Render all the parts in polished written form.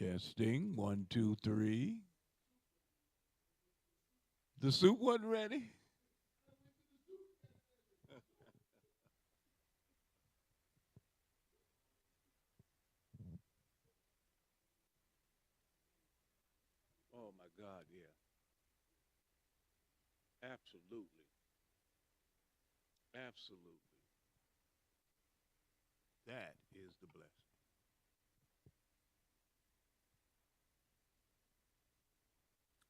Testing. 1, 2, 3. The soup wasn't ready. Oh my God, yeah. Absolutely. Absolutely. That is the blessing.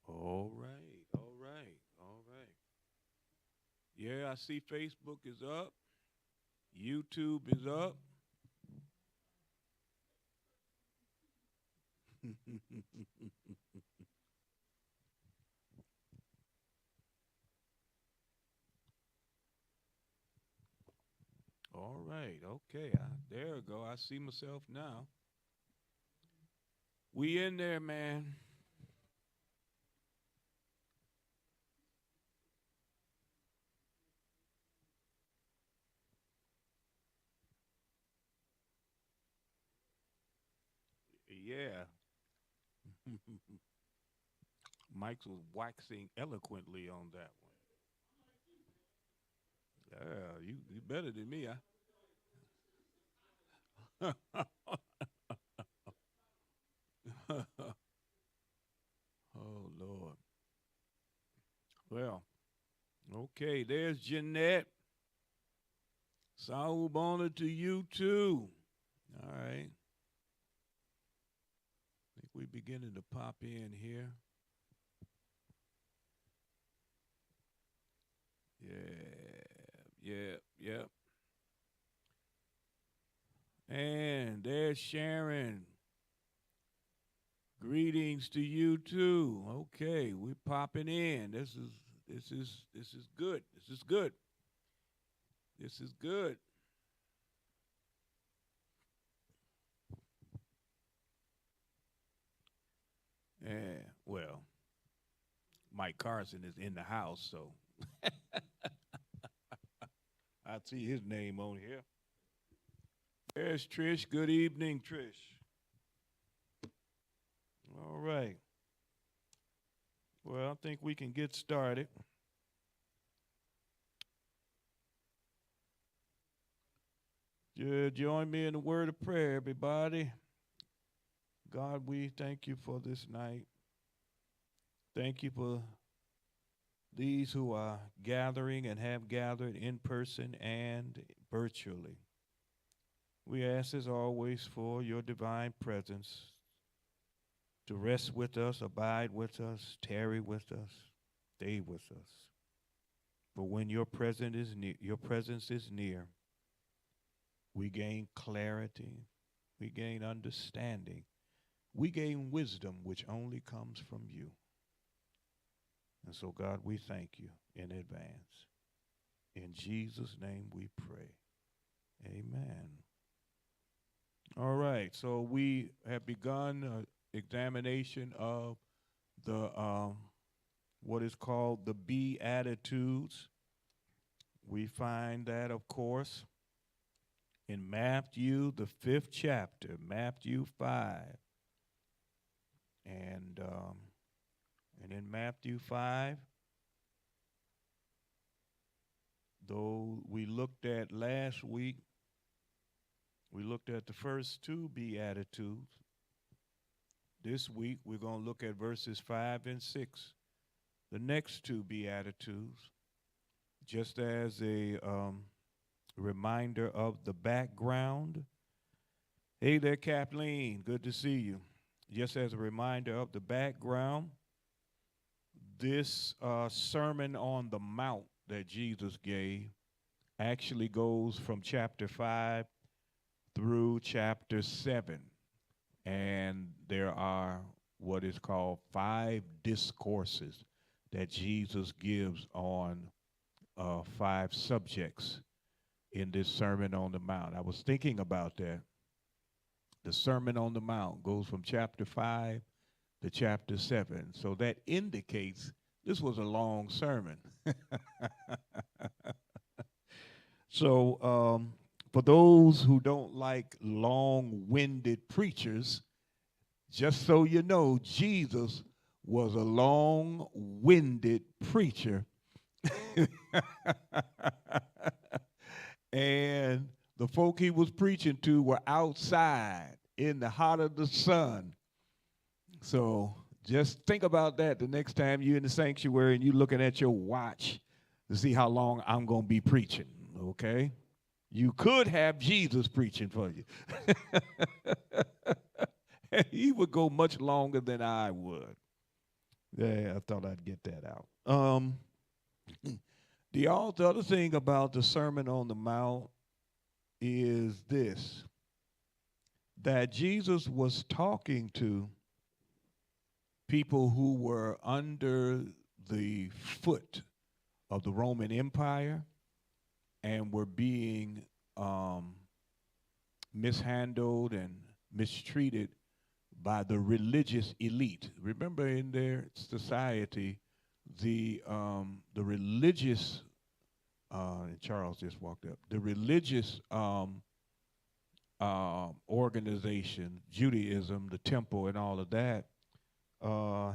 All right. All right. All right. Yeah, I see Facebook is up. YouTube is up. All right. Okay. There we go. I see myself now. We in there, man. Yeah. Mike was waxing eloquently on that one. Yeah, you better than me, huh? Oh Lord. Well, okay, there's Jeanette. Saul to you too. All right. I think we're beginning to pop in here. Yeah, yeah, yeah. And there's Sharon. Greetings to you too. Okay, we're popping in. This is good. This is good. This is good. Yeah. Well, Mike Carson is in the house, so I see his name on here. There's Trish. Good evening, Trish. All right. Well, I think we can get started. Join me in the word of prayer, everybody. God, we thank you for this night. Thank you for these who are gathering and have gathered in person and virtually. We ask, as always, for your divine presence to rest with us, abide with us, tarry with us, stay with us. For when your presence is near, we gain clarity, we gain understanding, we gain wisdom, which only comes from you. And so, God, we thank you in advance. In Jesus' name we pray. Amen. All right, so we have begun an examination of the what is called the Beatitudes. We find that, of course, in Matthew, the 5th chapter, Matthew 5. And in Matthew 5, though we looked at last week, we looked at the first two Beatitudes. This week, we're going to look at verses 5 and 6, the next two Beatitudes, just as a reminder of the background. Hey there, Kathleen. Good to see you. Just as a reminder of the background, this Sermon on the Mount that Jesus gave actually goes from chapter 5 through chapter 7. And there are what is called 5 discourses that Jesus gives on 5 subjects in this Sermon on the Mount. I was thinking about that. The Sermon on the Mount goes from chapter 5 to chapter 7. So that indicates this was a long sermon. So for those who don't like long-winded preachers, Just so you know, Jesus was a long-winded preacher. And the folk he was preaching to were outside in the heart of the sun. So just think about that the next time you're in the sanctuary and you're looking at your watch to see how long I'm going to be preaching, okay? You could have Jesus preaching for you. He would go much longer than I would. Yeah, I thought I'd get that out. The other thing about the Sermon on the Mount is this, that Jesus was talking to people who were under the foot of the Roman Empire and were being mishandled and mistreated by the religious elite. Remember, in their society, the religious, Charles just walked up, the religious organization, Judaism, the temple, and all of that.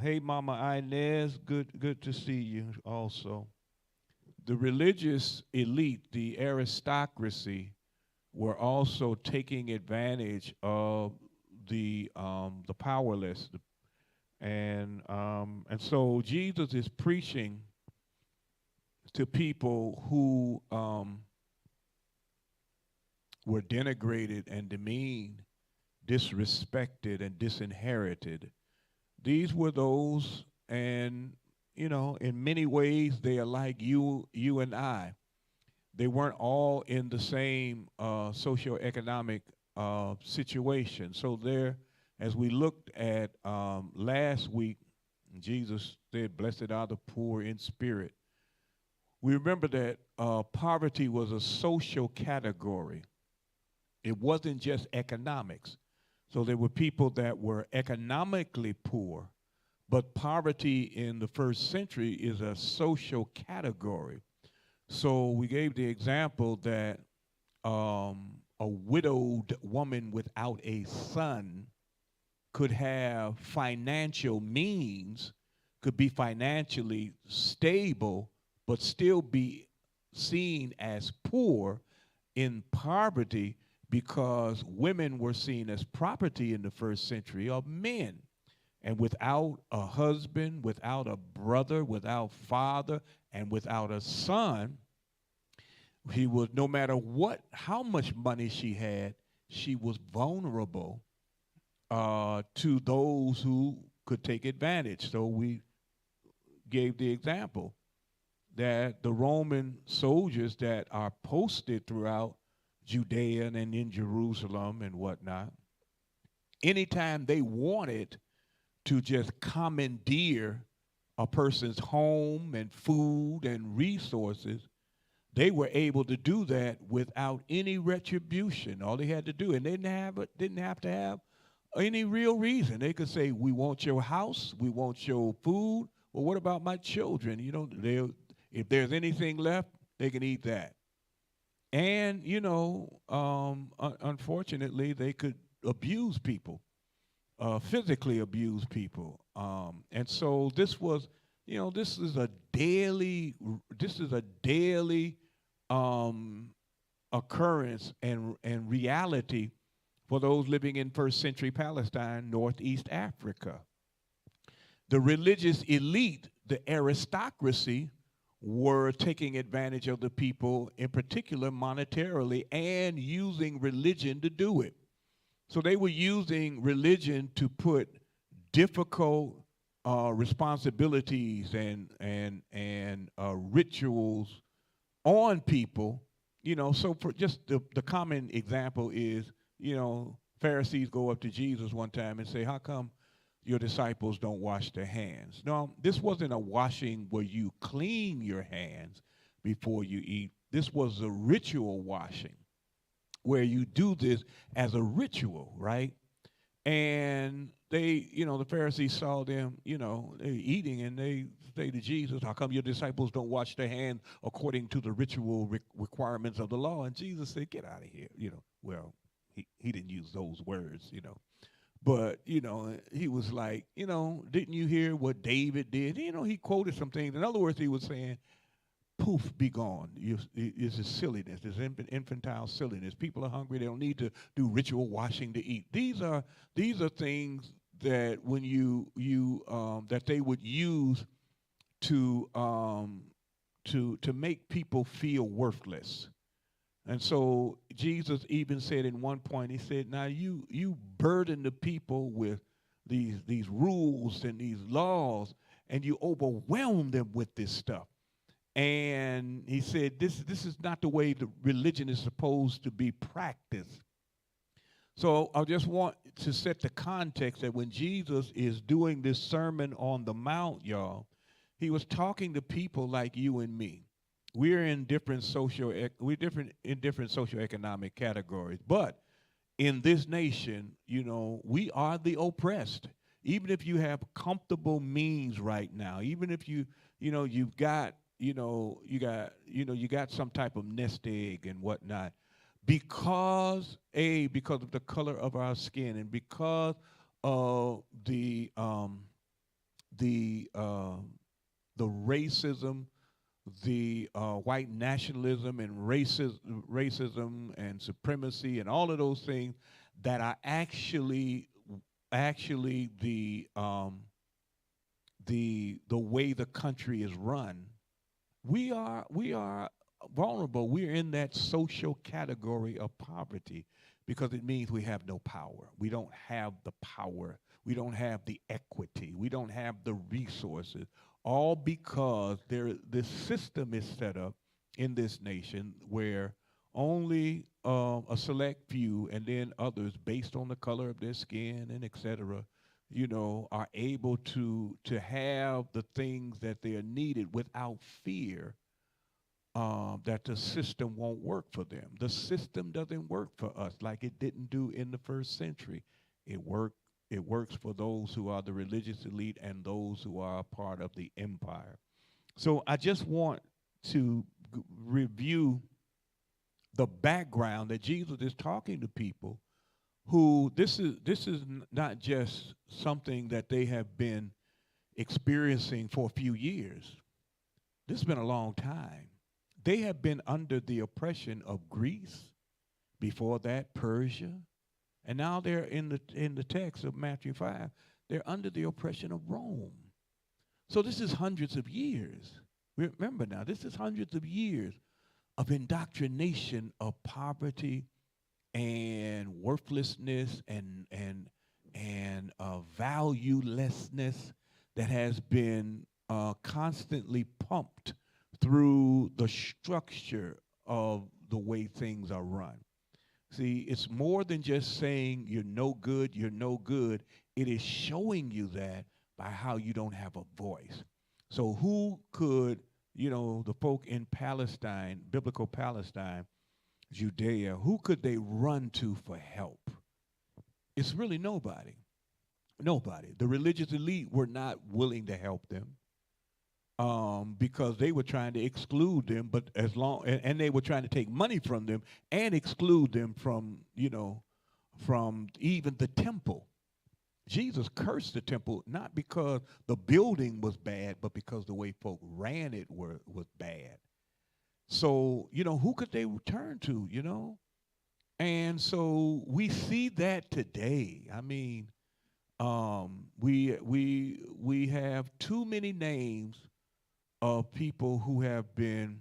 Hey, Mama Inez, good to see you also. The religious elite, the aristocracy, were also taking advantage of the powerless, and so Jesus is preaching to people who were denigrated and demeaned, disrespected, and disinherited. These were those, and in many ways they are like you and I. They weren't all in the same socioeconomic situation. So there, as we looked at last week, Jesus said, "Blessed are the poor in spirit." We remember that poverty was a social category. It wasn't just economics. So there were people that were economically poor, but poverty in the first century is a social category. So we gave the example that a widowed woman without a son could have financial means, could be financially stable, but still be seen as poor in poverty, because women were seen as property in the first century of men. And without a husband, without a brother, without father, and without a son, he was, no matter how much money she had, she was vulnerable to those who could take advantage. So we gave the example that the Roman soldiers that are posted throughout Judea and in Jerusalem and whatnot, anytime they wanted to just commandeer a person's home and food and resources, they were able to do that without any retribution. All they had to do, and they didn't have to have any real reason. They could say, "We want your house, we want your food. Well, what about my children?" If there's anything left, they can eat that. And unfortunately, they could abuse people, physically abuse people. And so this was, this is a daily occurrence and reality for those living in first century Palestine, Northeast Africa. The religious elite, the aristocracy, were taking advantage of the people, in particular monetarily, and using religion to do it. So they were using religion to put difficult responsibilities and rituals on people. So for just the common example is, Pharisees go up to Jesus one time and say, "How come your disciples don't wash their hands?" No, this wasn't a washing where you clean your hands before you eat. This was a ritual washing where you do this as a ritual, right? And they, the Pharisees saw them, they eating, and they say to Jesus, "How come your disciples don't wash their hands according to the ritual requirements of the law?" And Jesus said, "Get out of here." Well, he didn't use those words, But, he was like, didn't you hear what David did? He quoted some things. In other words, he was saying, poof, be gone. It's a silliness. It's infantile silliness. People are hungry. They don't need to do ritual washing to eat. These are things that when that they would use to to make people feel worthless. And so Jesus even said in one point, he said, now you burden the people with these rules and these laws, and you overwhelm them with this stuff. And he said, this is not the way the religion is supposed to be practiced. So I just want to set the context that when Jesus is doing this Sermon on the Mount, y'all, he was talking to people like you and me. We're in different socioeconomic categories, but in this nation, we are the oppressed. Even if you have comfortable means right now, even if you've got, you got some type of nest egg and whatnot, because of the color of our skin and because of the racism, the white nationalism and racism and supremacy and all of those things that are actually the way the country is run. We are vulnerable. We're in that social category of poverty because it means we have no power. We don't have the power. We don't have the equity. We don't have the resources. All because this system is set up in this nation where only a select few and then others, based on the color of their skin and et cetera, are able to have the things that they are needed without fear that the system won't work for them. The system doesn't work for us like it didn't do in the first century. It works for those who are the religious elite and those who are a part of the empire. So I just want to review the background that Jesus is talking to people who this is not just something that they have been experiencing for a few years. This has been a long time. They have been under the oppression of Greece, before that Persia, and now they're in the text of Matthew 5, they're under the oppression of Rome. So this is hundreds of years. Remember now, this is hundreds of years of indoctrination of poverty and worthlessness and valuelessness that has been constantly pumped through the structure of the way things are run. See, it's more than just saying you're no good, you're no good. It is showing you that by how you don't have a voice. So who could, the folk in Palestine, biblical Palestine, Judea, who could they run to for help? It's really nobody. Nobody. The religious elite were not willing to help them. Because they were trying to exclude them, but and they were trying to take money from them and exclude them from, from even the temple. Jesus cursed the temple not because the building was bad, but because the way folk ran it was bad. So, who could they turn to, And so we see that today. I mean, we have too many names of people who have been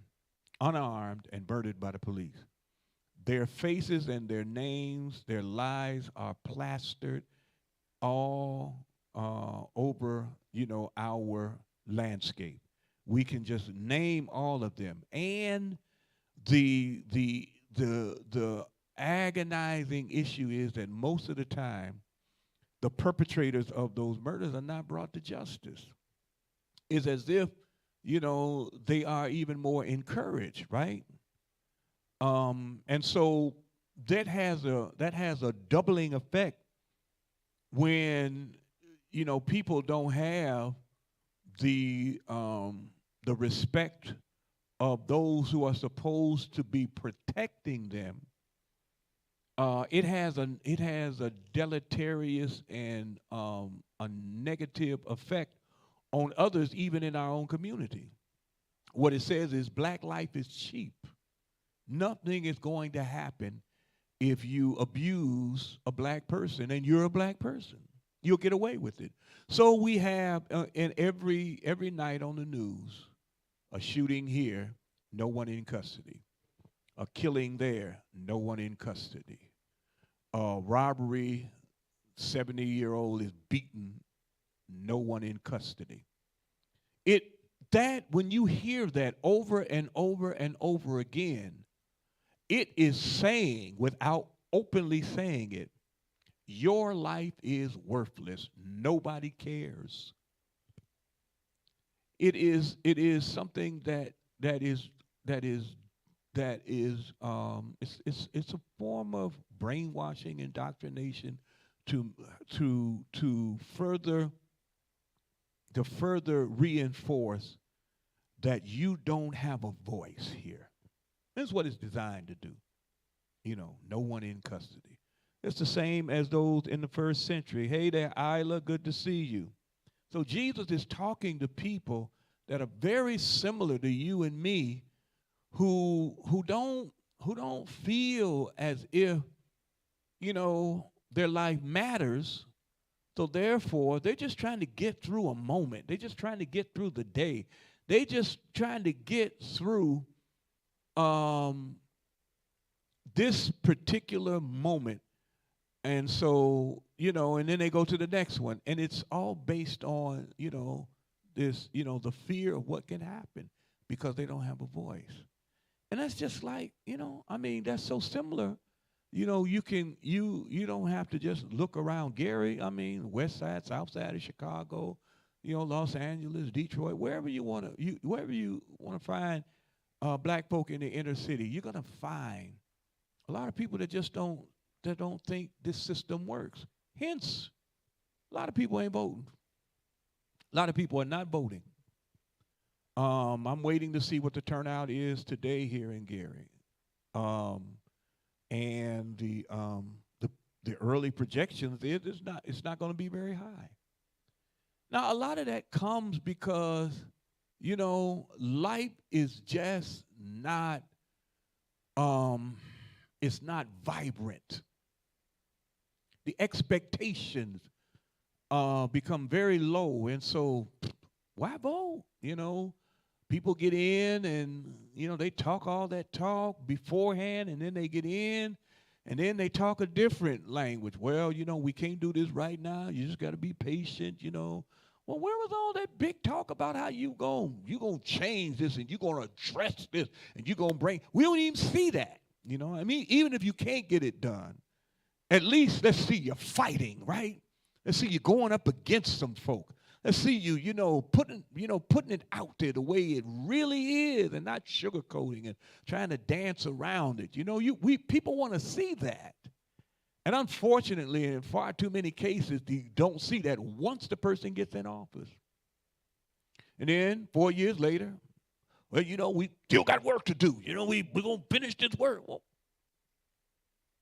unarmed and murdered by the police. Their faces and their names, their lives are plastered all over, our landscape. We can just name all of them. And the agonizing issue is that most of the time, the perpetrators of those murders are not brought to justice. It's as if they are even more encouraged, right? And so that has a doubling effect when people don't have the respect of those who are supposed to be protecting them, it has a deleterious and a negative effect on others, even in our own community. What it says is black life is cheap. Nothing is going to happen if you abuse a black person and you're a black person. You'll get away with it. So we have in every night on the news a shooting here, no one in custody. A killing there, no one in custody. A robbery, 70-year-old is beaten, no one in custody. It that when you hear that over and over and over again, it is saying, without openly saying it, your life is worthless. Nobody cares. It is something that is it's a form of brainwashing, indoctrination to further reinforce that you don't have a voice here. That's what it's designed to do. No one in custody. It's the same as those in the first century. Hey there, Isla, good to see you. So Jesus is talking to people that are very similar to you and me, who don't feel as if their life matters. So therefore, they're just trying to get through a moment. They're just trying to get through the day. They just trying to get through um, this particular moment. And so, and then they go to the next one. And it's all based on, this, the fear of what can happen because they don't have a voice. And that's just like, that's so similar. You don't have to just look around Gary. West side, south side of Chicago, Los Angeles, Detroit, wherever you want to find black folk in the inner city, you're gonna find a lot of people that don't think this system works. Hence, a lot of people ain't voting. A lot of people are not voting. I'm waiting to see what the turnout is today here in Gary. Um, and the early projections is it's not going to be very high. Now, a lot of that comes because life is just not it's not vibrant. The expectations become very low, and so why vote? People get in and they talk all that talk beforehand, and then they get in and then they talk a different language. Well, we can't do this right now. You just got to be patient. Well, where was all that big talk about how you going to change this and you going to address this and you going to bring? We don't even see that. Even if you can't get it done, at least let's see you fighting, right? Let's see you going up against some folk. Let's see you, putting it out there the way it really is and not sugarcoating and trying to dance around it. People want to see that. And unfortunately, in far too many cases, you don't see that once the person gets in office. And then 4 years later, well, we still got work to do. We're going to finish this work. Well,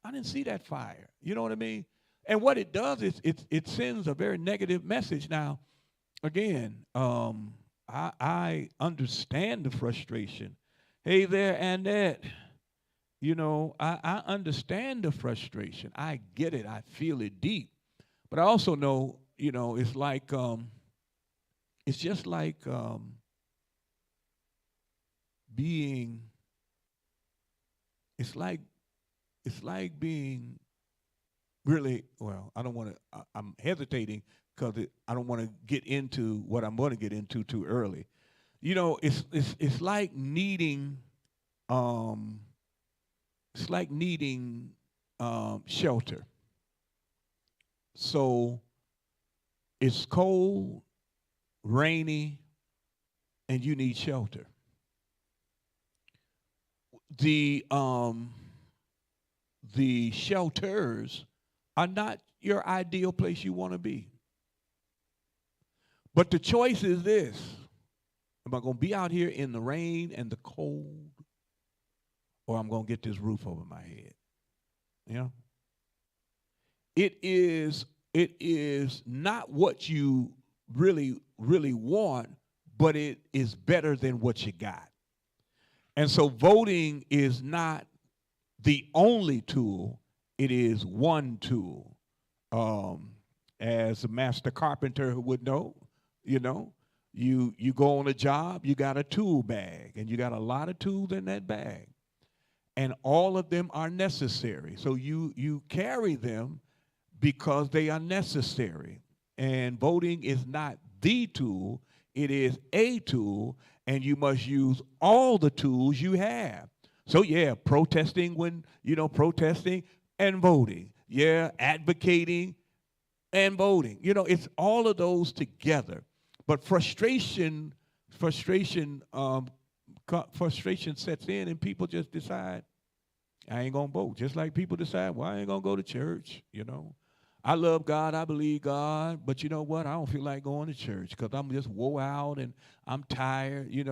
I didn't see that fire. You know what I mean? And what it does is it sends a very negative message. Now, again, I understand the frustration. Hey there, Annette. I understand the frustration. I get it. I feel it deep. But I also know, it's like, it's just like being, it's like being really, well, I don't want to, I'm hesitating because I don't want to get into what I'm going to get into too early. It's like needing, it's like needing shelter. So it's cold, rainy, and you need shelter. The shelters are not your ideal place you want to be. But the choice is this. Am I going to be out here in the rain and the cold, or I'm going to get this roof over my head? it is not what you really want, but it is better than what you got. And so voting is not the only tool, it is one tool. Um, as a master carpenter would know, you know, you go on a job, you got a tool bag, and you got a lot of tools in that bag. And all of them are necessary. So you carry them because they are necessary. And voting is not the tool, it is a tool, and you must use all the tools you have. So yeah, protesting when, protesting and voting. Yeah, advocating and voting. It's all of those together. But frustration sets in, and people just decide, I ain't gonna vote. Just like people decide, well, I ain't gonna go to church. I love God, I believe God, but you know what? I don't feel like going to church because I'm just wore out and I'm tired, and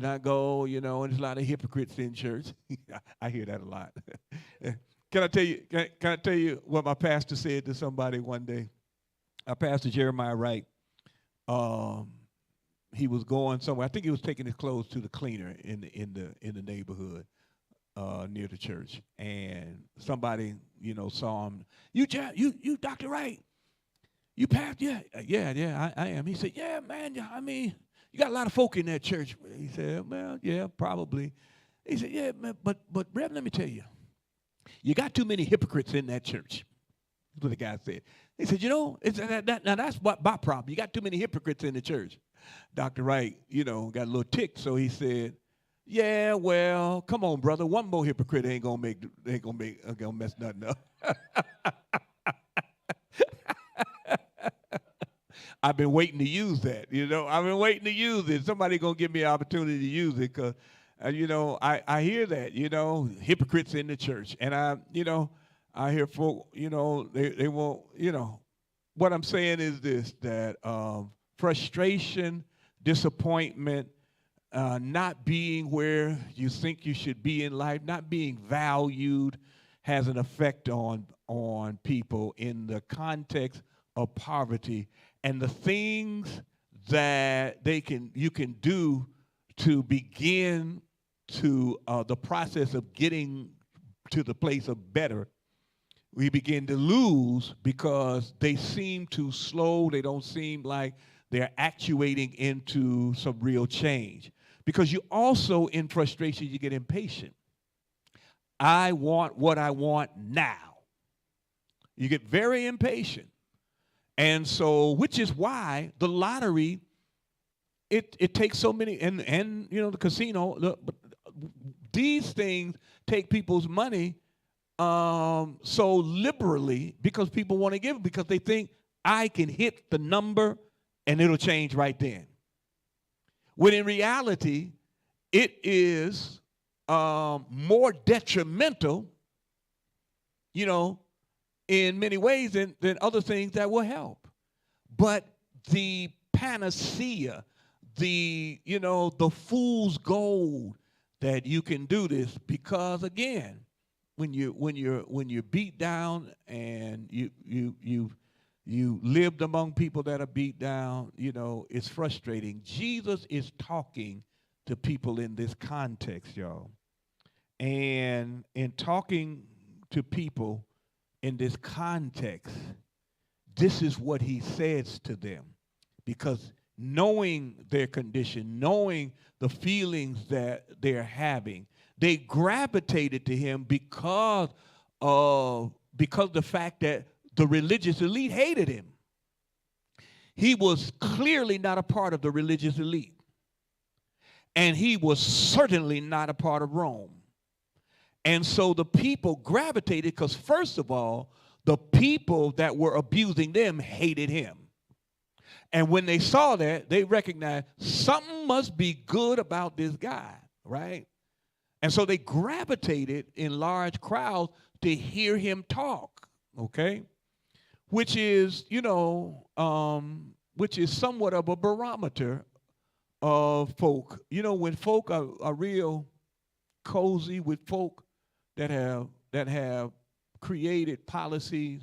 I go, and there's a lot of hypocrites in church. I hear that a lot. Can I tell you what my pastor said to somebody one day? Our pastor Jeremiah Wright, he was going somewhere. I think he was taking his clothes to the cleaner in the neighborhood near the church, and somebody saw him. You Dr. Wright, you pastor? Yeah, I am. He said, yeah, man. I mean, you got a lot of folk in that church. He said, well, yeah, probably. He said, yeah, man, but Reverend, let me tell you, you got too many hypocrites in that church. That's what the guy said. He said, now that's what my problem. You got too many hypocrites in the church. Dr. Wright, got a little tick, so he said, yeah, well, come on, brother. One more hypocrite ain't gonna mess nothing up. I've been waiting to use that. I've been waiting to use it. Somebody gonna give me an opportunity to use it, because, I hear that. Hypocrites in the church, and I hear folk. They won't. What I'm saying is this: that frustration, disappointment, not being where you think you should be in life, not being valued, has an effect on people in the context of poverty, and the things that you can do to begin to the process of getting to the place of better, we begin to lose because they seem too slow. They don't seem like they're actuating into some real change. Because you also, in frustration, you get impatient. I want what I want now. You get very impatient. And so, which is why the lottery, it takes so many, and the casino, these things take people's money so liberally because people want to give it, because they think I can hit the number and it'll change right then. When in reality, it is more detrimental, in many ways than other things that will help. But the panacea, the fool's gold that you can do this, because again, when you're beat down and you lived among people that are beat down, it's frustrating. Jesus is talking to people in this context, y'all. And in talking to people in this context, this is what he says to them. Because knowing their condition, knowing the feelings that they're having, they gravitated to him because the fact that the religious elite hated him. He was clearly not a part of the religious elite. And he was certainly not a part of Rome. And so the people gravitated because, first of all, the people that were abusing them hated him. And when they saw that, they recognized something must be good about this guy, right? And so they gravitated in large crowds to hear him talk, okay? Which is, which is somewhat of a barometer of folk. When folk are real cozy with folk that have created policies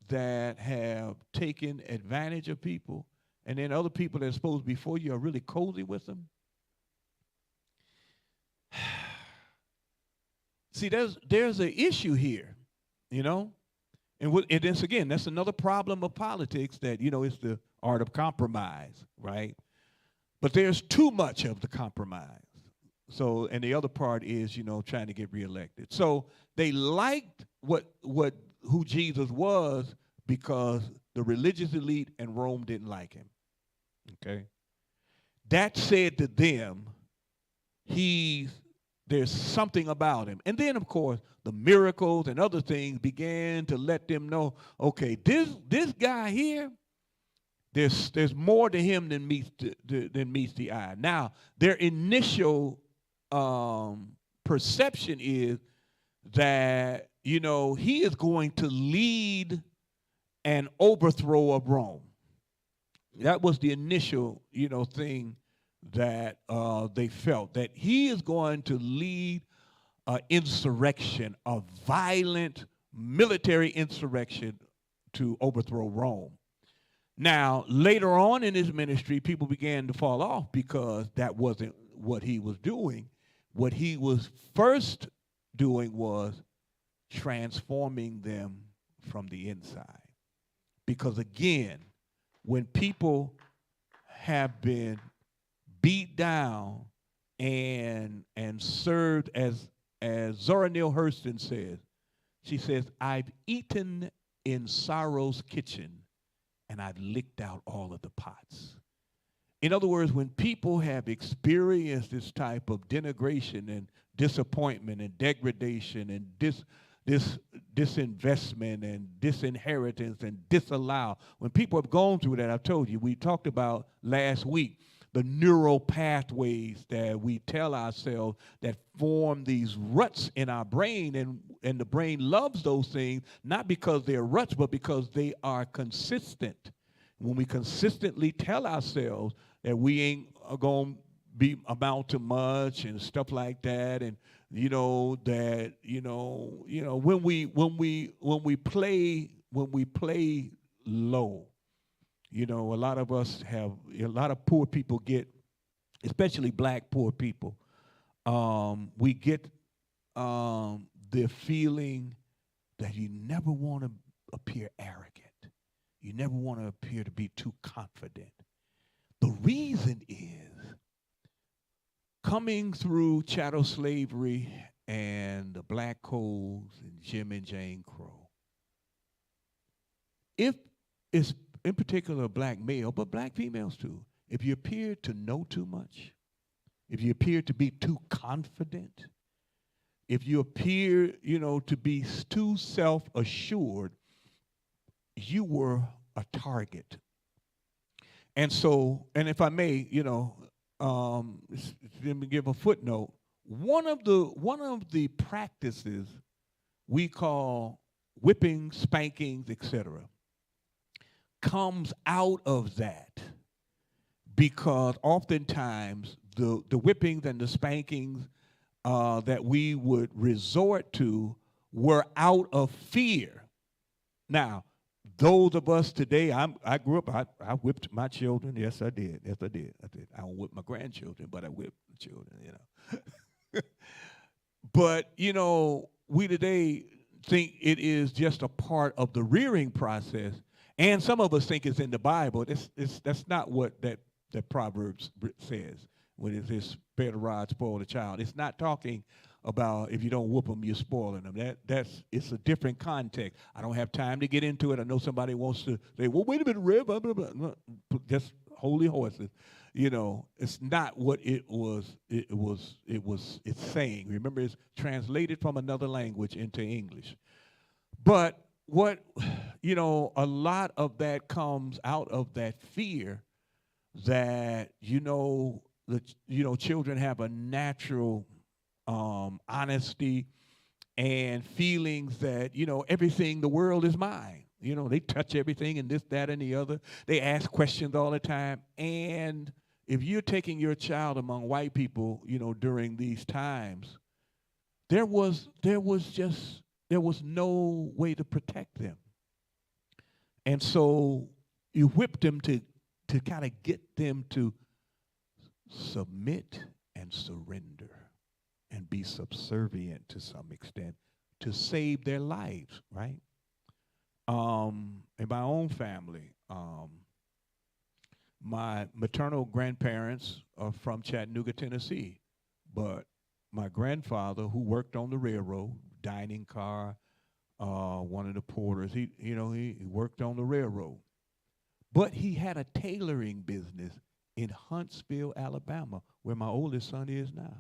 that have taken advantage of people, and then other people that are supposed to be for you are really cozy with them. See, there's an issue here, you know? And this, again, that's another problem of politics that, it's the art of compromise, right? But there's too much of the compromise. So, and the other part is, trying to get reelected. So they liked who Jesus was because the religious elite and Rome didn't like him. Okay? That said to them, there's something about him. And then, of course, the miracles and other things began to let them know, okay, this guy here, there's more to him than meets the eye. Now, their initial perception is that, he is going to lead an overthrow of Rome. That was the initial, thing that they felt, that he is going to lead an insurrection, a violent military insurrection to overthrow Rome. Now, later on in his ministry, people began to fall off because that wasn't what he was doing. What he was first doing was transforming them from the inside. Because again, when people have been beat down and served, as Zora Neale Hurston says, she says, I've eaten in sorrow's kitchen and I've licked out all of the pots. In other words, when people have experienced this type of denigration and disappointment and degradation and disinvestment and disinheritance and disallow, when people have gone through that, I've told you, we talked about last week, the neural pathways that we tell ourselves that form these ruts in our brain, and the brain loves those things, not because they're ruts, but because they are consistent. When we consistently tell ourselves that we ain't going to be amount to much and stuff like that, and that when we play low, a lot of us have, a lot of poor people get, especially black poor people, we get the feeling that you never want to appear arrogant. You never want to appear to be too confident. The reason is, coming through chattel slavery and the black codes and Jim and Jane Crow, if it's in particular a black male, but black females too, if you appear to know too much, if you appear to be too confident, if you appear, to be too self-assured, you were a target. And so, and if I may, let me give a footnote. One of the practices we call whipping, spankings, etc., comes out of that, because oftentimes the whippings and the spankings that we would resort to were out of fear. Now, those of us today, I grew up, I whipped my children. Yes, I did. Yes, I did. I don't whip my grandchildren, but I whipped the children, But, we today think it is just a part of the rearing process. And some of us think it's in the Bible. That's not what that Proverbs says when it says, spare the rod, spoil the child. It's not talking about if you don't whoop them, you're spoiling them. It's a different context. I don't have time to get into it. I know somebody wants to say, well, wait a minute, Rev, blah, blah, blah. No, just holy horses. It's not what it's saying. Remember, it's translated from another language into English. But what, a lot of that comes out of that fear that, children have a natural honesty and feelings that, everything, the world is mine. They touch everything and this, that, and the other. They ask questions all the time. And if you're taking your child among white people, during these times, there was just there was no way to protect them. And so you whipped them to kind of get them to submit and surrender and be subservient to some extent to save their lives, right? In my own family, my maternal grandparents are from Chattanooga, Tennessee, but my grandfather, who worked on the railroad, dining car, one of the porters, he worked on the railroad, but he had a tailoring business in Huntsville, Alabama, where my oldest son is now.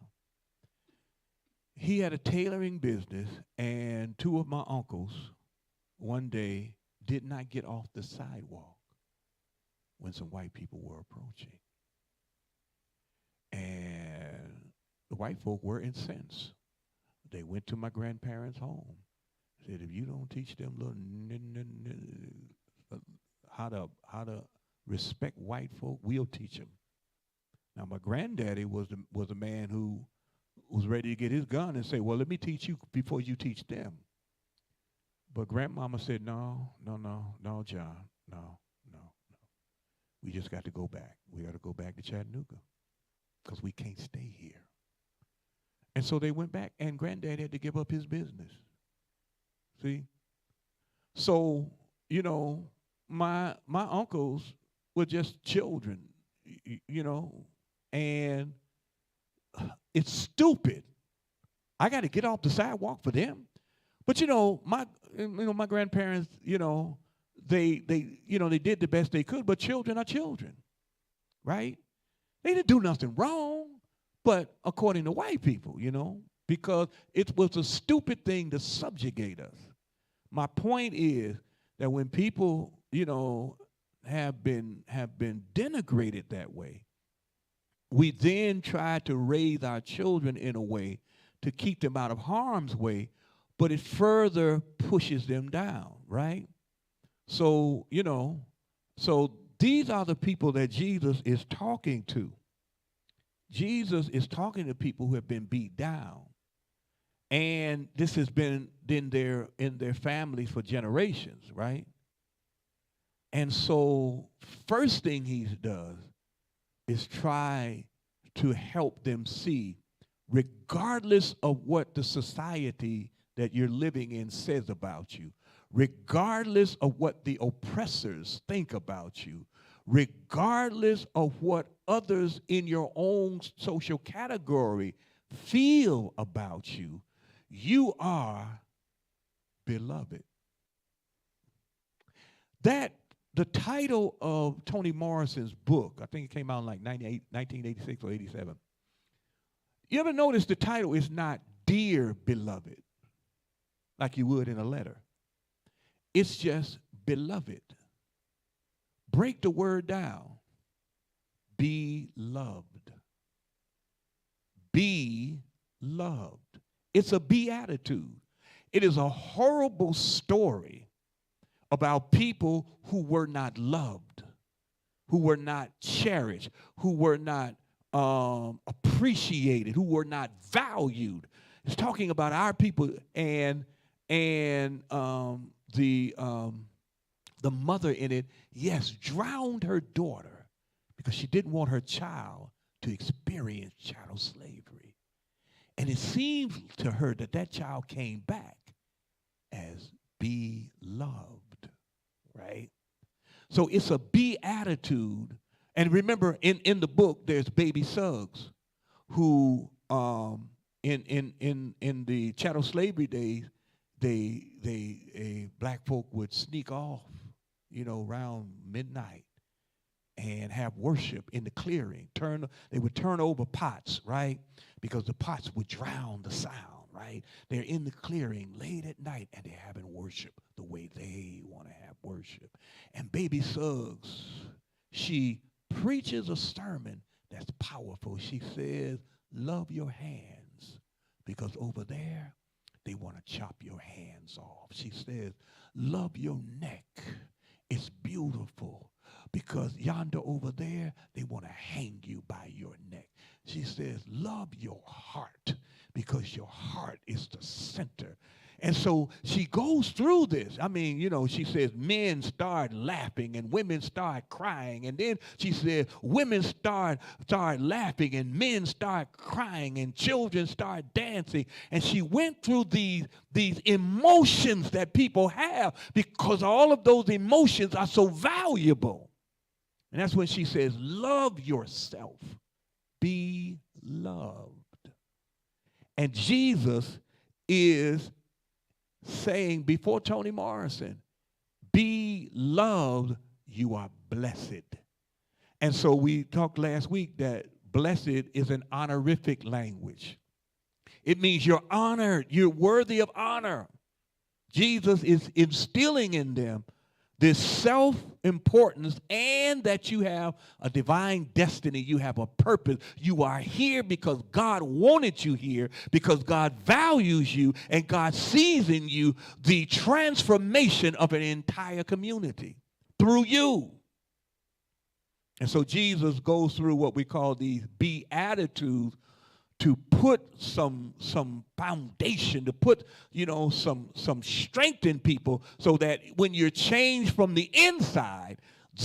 He had a tailoring business, and two of my uncles one day did not get off the sidewalk when some white people were approaching. And the white folk were incensed. They went to my grandparents' home, said, if you don't teach them little how to respect white folk, we'll teach them. Now, my granddaddy was a man who was ready to get his gun and say, well, let me teach you before you teach them. But grandmama said, no, John, no. We just got to go back. We got to go back to Chattanooga because we can't stay here. And so they went back, and granddad had to give up his business. See? So, my uncles were just children, and it's stupid. I got to get off the sidewalk for them. But my grandparents, they did the best they could, but children are children, right? They didn't do nothing wrong, but according to white people, because it was a stupid thing to subjugate us. My point is that when people, have been denigrated that way, we then try to raise our children in a way to keep them out of harm's way, but it further pushes them down, right? So, so these are the people that Jesus is talking to. Jesus is talking to people who have been beat down. And this has been in their families for generations, right? And so first thing he does is try to help them see, regardless of what the society that you're living in says about you, regardless of what the oppressors think about you, regardless of what others in your own social category feel about you, you are beloved. The title of Toni Morrison's book, I think it came out in like 1986 or 87. You ever notice the title is not Dear Beloved, like you would in a letter. It's just beloved. Break the word down. Be loved. Be loved. It's a beatitude. It is a horrible story about people who were not loved, who were not cherished, who were not appreciated, who were not valued. It's talking about our people, and the mother in it, yes, drowned her daughter because she didn't want her child to experience chattel slavery. And it seems to her that child came back as beloved, right? So it's a beatitude. And remember, in the book, there's baby Suggs, who in the chattel slavery days, black folk would sneak off, around midnight and have worship in the clearing. They would turn over pots, right? Because the pots would drown the sound, right? They're in the clearing late at night, and they're having worship the way they want to have worship. And baby Suggs, she preaches a sermon that's powerful. She says, love your hands, because over there, they want to chop your hands off. She says, love your neck. It's beautiful, because yonder over there, they want to hang you by your neck. She says, love your heart, because your heart is the center. And so she goes through this. I mean, she says men start laughing and women start crying. And then she said women start laughing and men start crying and children start dancing. And she went through these emotions that people have because all of those emotions are so valuable. And that's when she says, love yourself. Be loved. And Jesus is saying before Toni Morrison, be loved, you are blessed. And so we talked last week that blessed is an honorific language. It means you're honored, you're worthy of honor. Jesus is instilling in them this self-importance and that you have a divine destiny. You have a purpose. You are here because God wanted you here, because God values you, and God sees in you the transformation of an entire community through you. And so Jesus goes through what we call these Beatitudes to put some foundation, to put, some strength in people so that when you're changed from the inside,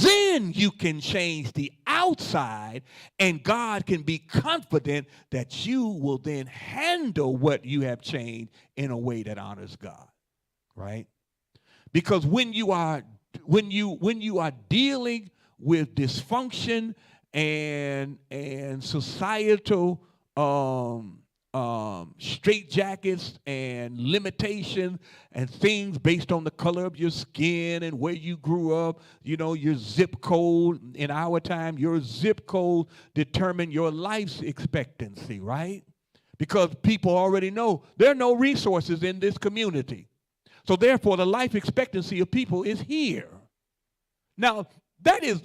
then you can change the outside, and God can be confident that you will then handle what you have changed in a way that honors God, right? Because when you are dealing with dysfunction and societal straitjackets and limitations and things based on the color of your skin and where you grew up, your zip code. In our time, your zip code determined your life expectancy, right? Because people already know there are no resources in this community. So therefore, the life expectancy of people is here. Now, that is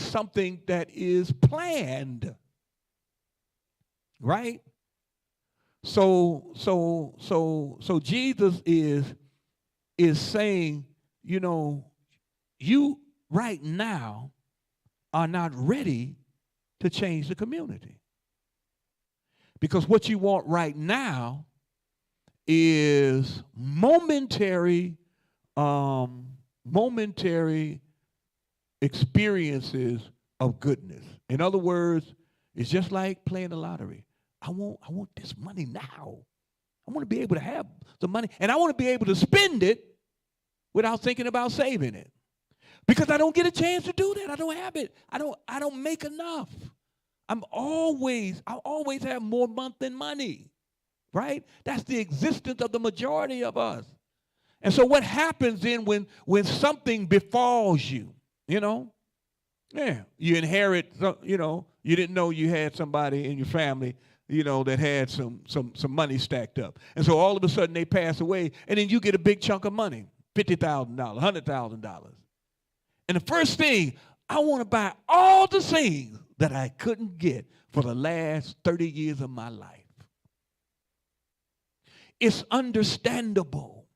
something that is planned. Right? So Jesus is saying, you right now are not ready to change the community. Because what you want right now is momentary experiences of goodness. In other words, it's just like playing the lottery. I want this money now. I want to be able to have the money, and I want to be able to spend it without thinking about saving it. Because I don't get a chance to do that. I don't have it. I don't make enough. I always have more month than money. Right? That's the existence of the majority of us. And so what happens then when something befalls you, yeah, you inherit, you didn't know you had somebody in your family, that had some money stacked up. And so all of a sudden they pass away, and then you get a big chunk of money, $50,000, $100,000. And the first thing, I want to buy all the things that I couldn't get for the last 30 years of my life. It's understandable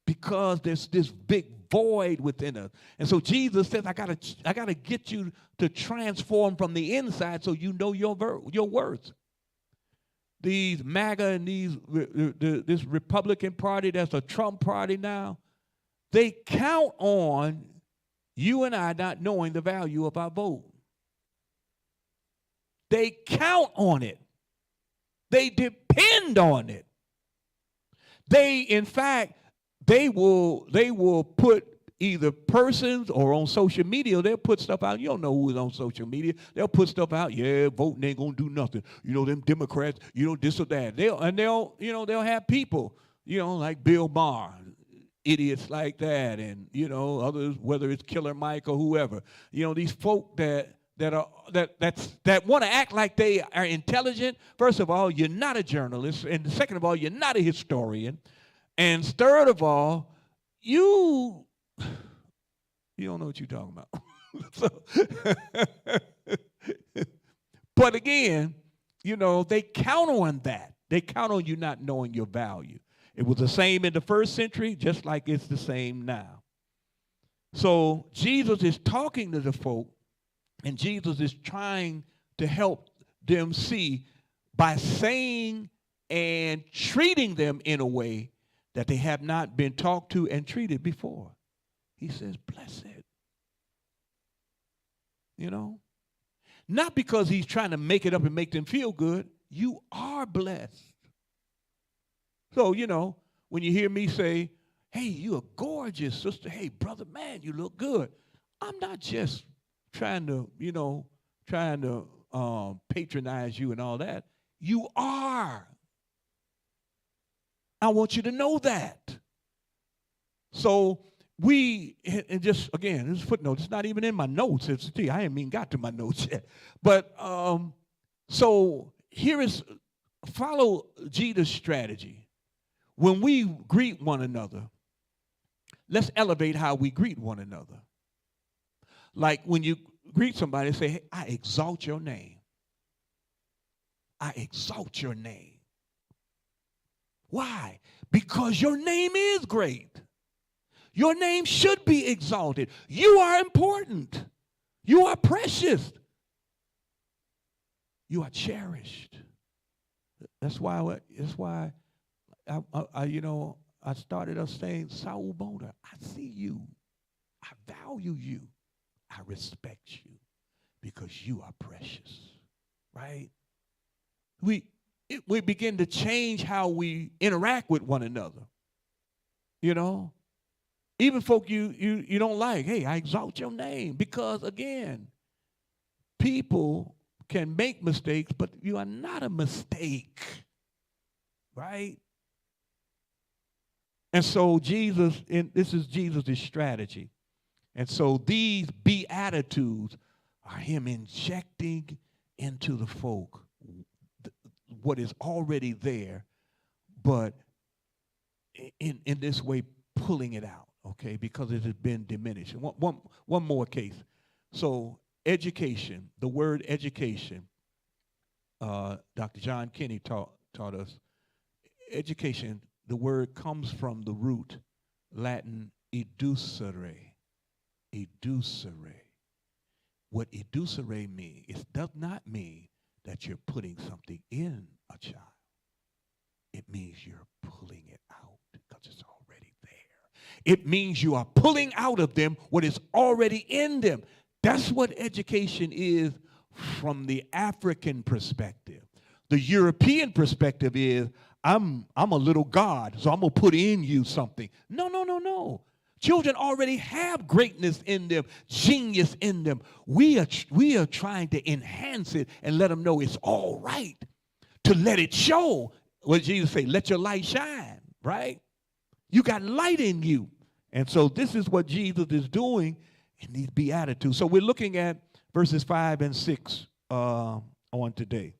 because there's this big void within us. And so Jesus says, I gotta get you to transform from the inside so you know your worth. These MAGA and this Republican Party that's a Trump party now, they count on you and I not knowing the value of our vote. They count on it. They depend on it. In fact, they will put either persons or on social media, they'll put stuff out. You don't know who's on social media. They'll put stuff out. Yeah, voting ain't gonna do nothing. Them Democrats, this or that. They'll have people, like Bill Maher, idiots like that, and others, whether it's Killer Mike or whoever. These folk that want to act like they are intelligent. First of all, you're not a journalist, and second of all, you're not a historian. And third of all, you don't know what you're talking about. But again, they count on that. They count on you not knowing your value. It was the same in the first century, just like it's the same now. So Jesus is talking to the folk, and Jesus is trying to help them see by saying and treating them in a way that they have not been talked to and treated before. He says, blessed. You know? Not because he's trying to make it up and make them feel good. You are blessed. So, you know, when you hear me say, hey, you are gorgeous, sister. Hey, brother, man, you look good. I'm not just trying to, patronize you and all that. You are. I want you to know that. So and just, again, this is a footnote. It's not even in my notes. I haven't even got to my notes yet. But so here is, follow Jesus' strategy. When we greet one another, let's elevate how we greet one another. Like when you greet somebody, say, hey, I exalt your name. I exalt your name. Why? Because your name is great. Your name should be exalted. You are important. You are precious. You are cherished. That's why I started us saying, Saul Bona, I see you. I value you. I respect you because you are precious, right? We begin to change how we interact with one another. You know, even folk you don't like, hey, I exalt your name because, again, people can make mistakes, but you are not a mistake, right? And so this is Jesus' strategy. And so these Beatitudes are him injecting into the folk what is already there, but in this way pulling it out, okay, because it has been diminished. One more case. So education, the word education, Dr. John Kinney taught us, education, the word comes from the root Latin educere. Educere. What educere means, it does not mean that you're putting something in a child. It means you're pulling it out because it's already there. It means you are pulling out of them what is already in them. That's what education is from the African perspective. The European perspective is, I'm a little God, so I'm going to put in you something. No. Children already have greatness in them, genius in them. We are trying to enhance it and let them know it's all right to let it show. What did Jesus say? Let your light shine, right? You got light in you. And so this is what Jesus is doing in these Beatitudes. So we're looking at verses 5 and 6 on today.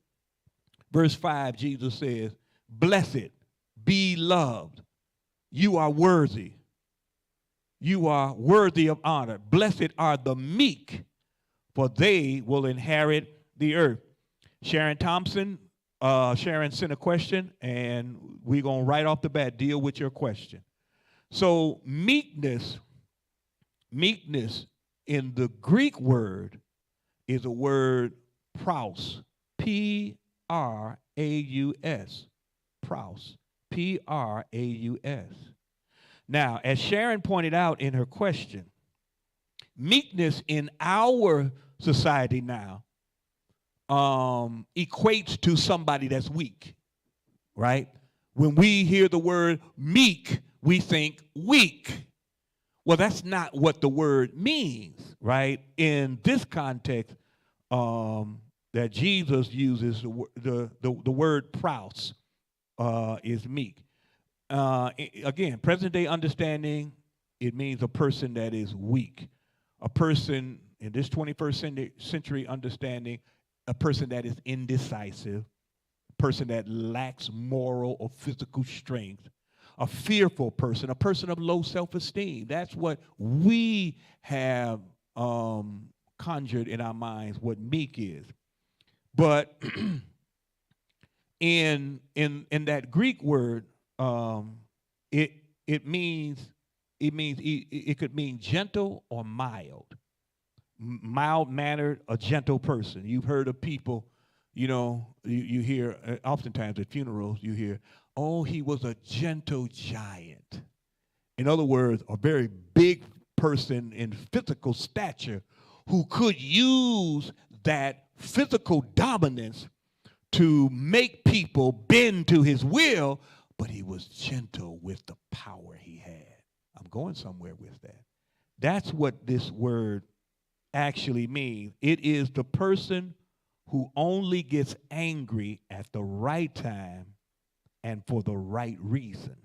Verse 5, Jesus says, blessed, beloved, you are worthy. You are worthy of honor. Blessed are the meek, for they will inherit the earth. Sharon Thompson, Sharon sent a question, and we're going to right off the bat deal with your question. So meekness in the Greek word is a word praus, P-R-A-U-S, praus, P-R-A-U-S. Now, as Sharon pointed out in her question, meekness in our society now equates to somebody that's weak, right? When we hear the word meek, we think weak. Well, that's not what the word means, right? In this context that Jesus uses, the word praus is meek. Again, present day understanding, it means a person that is weak. A person in this 21st century understanding, a person that is indecisive, a person that lacks moral or physical strength, a fearful person, a person of low self-esteem. That's what we have conjured in our minds what meek is. But in that Greek word, it could mean gentle or mild. Mild-mannered, a gentle person. You've heard of people You hear, oftentimes at funerals, you hear, oh, he was a gentle giant. In other words, a very big person in physical stature who could use that physical dominance to make people bend to his will, but he was gentle with the power he had. I'm going somewhere with that. That's what this word actually means. It is the person who only gets angry at the right time and for the right reason.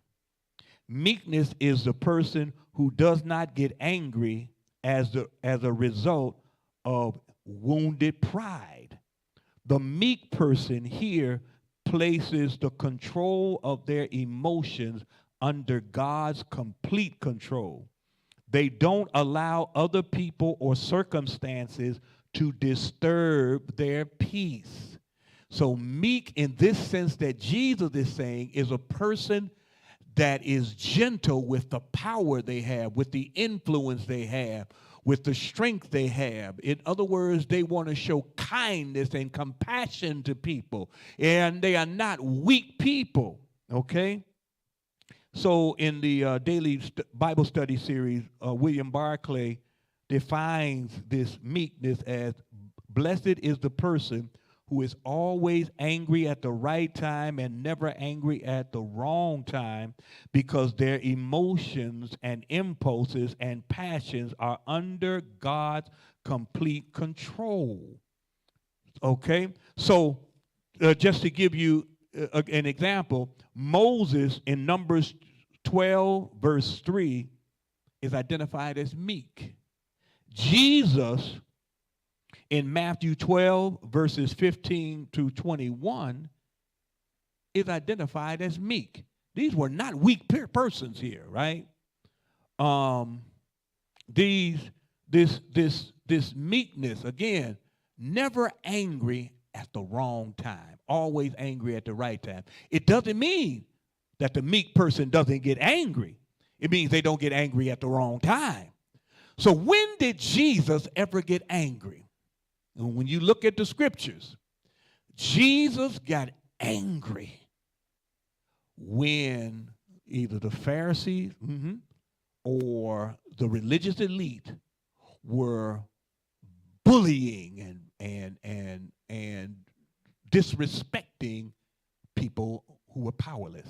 Meekness is the person who does not get angry as a result of wounded pride. The meek person here places the control of their emotions under God's complete control. They don't allow other people or circumstances to disturb their peace. So meek in this sense that Jesus is saying is a person that is gentle with the power they have, with the influence they have, with the strength they have. In other words, they want to show kindness and compassion to people, and they are not weak people, okay? So in the daily Bible study series, William Barclay defines this meekness as, blessed is the person who is always angry at the right time and never angry at the wrong time, because their emotions and impulses and passions are under God's complete control. Okay? So just to give you an example, Moses in Numbers 12, verse 3, is identified as meek. Jesus in Matthew 12, verses 15 to 21, is identified as meek. These were not weak persons here, right? This meekness, again, never angry at the wrong time, always angry at the right time. It doesn't mean that the meek person doesn't get angry. It means they don't get angry at the wrong time. So when did Jesus ever get angry? And when you look at the scriptures, Jesus got angry when either the Pharisees or the religious elite were bullying and disrespecting people who were powerless.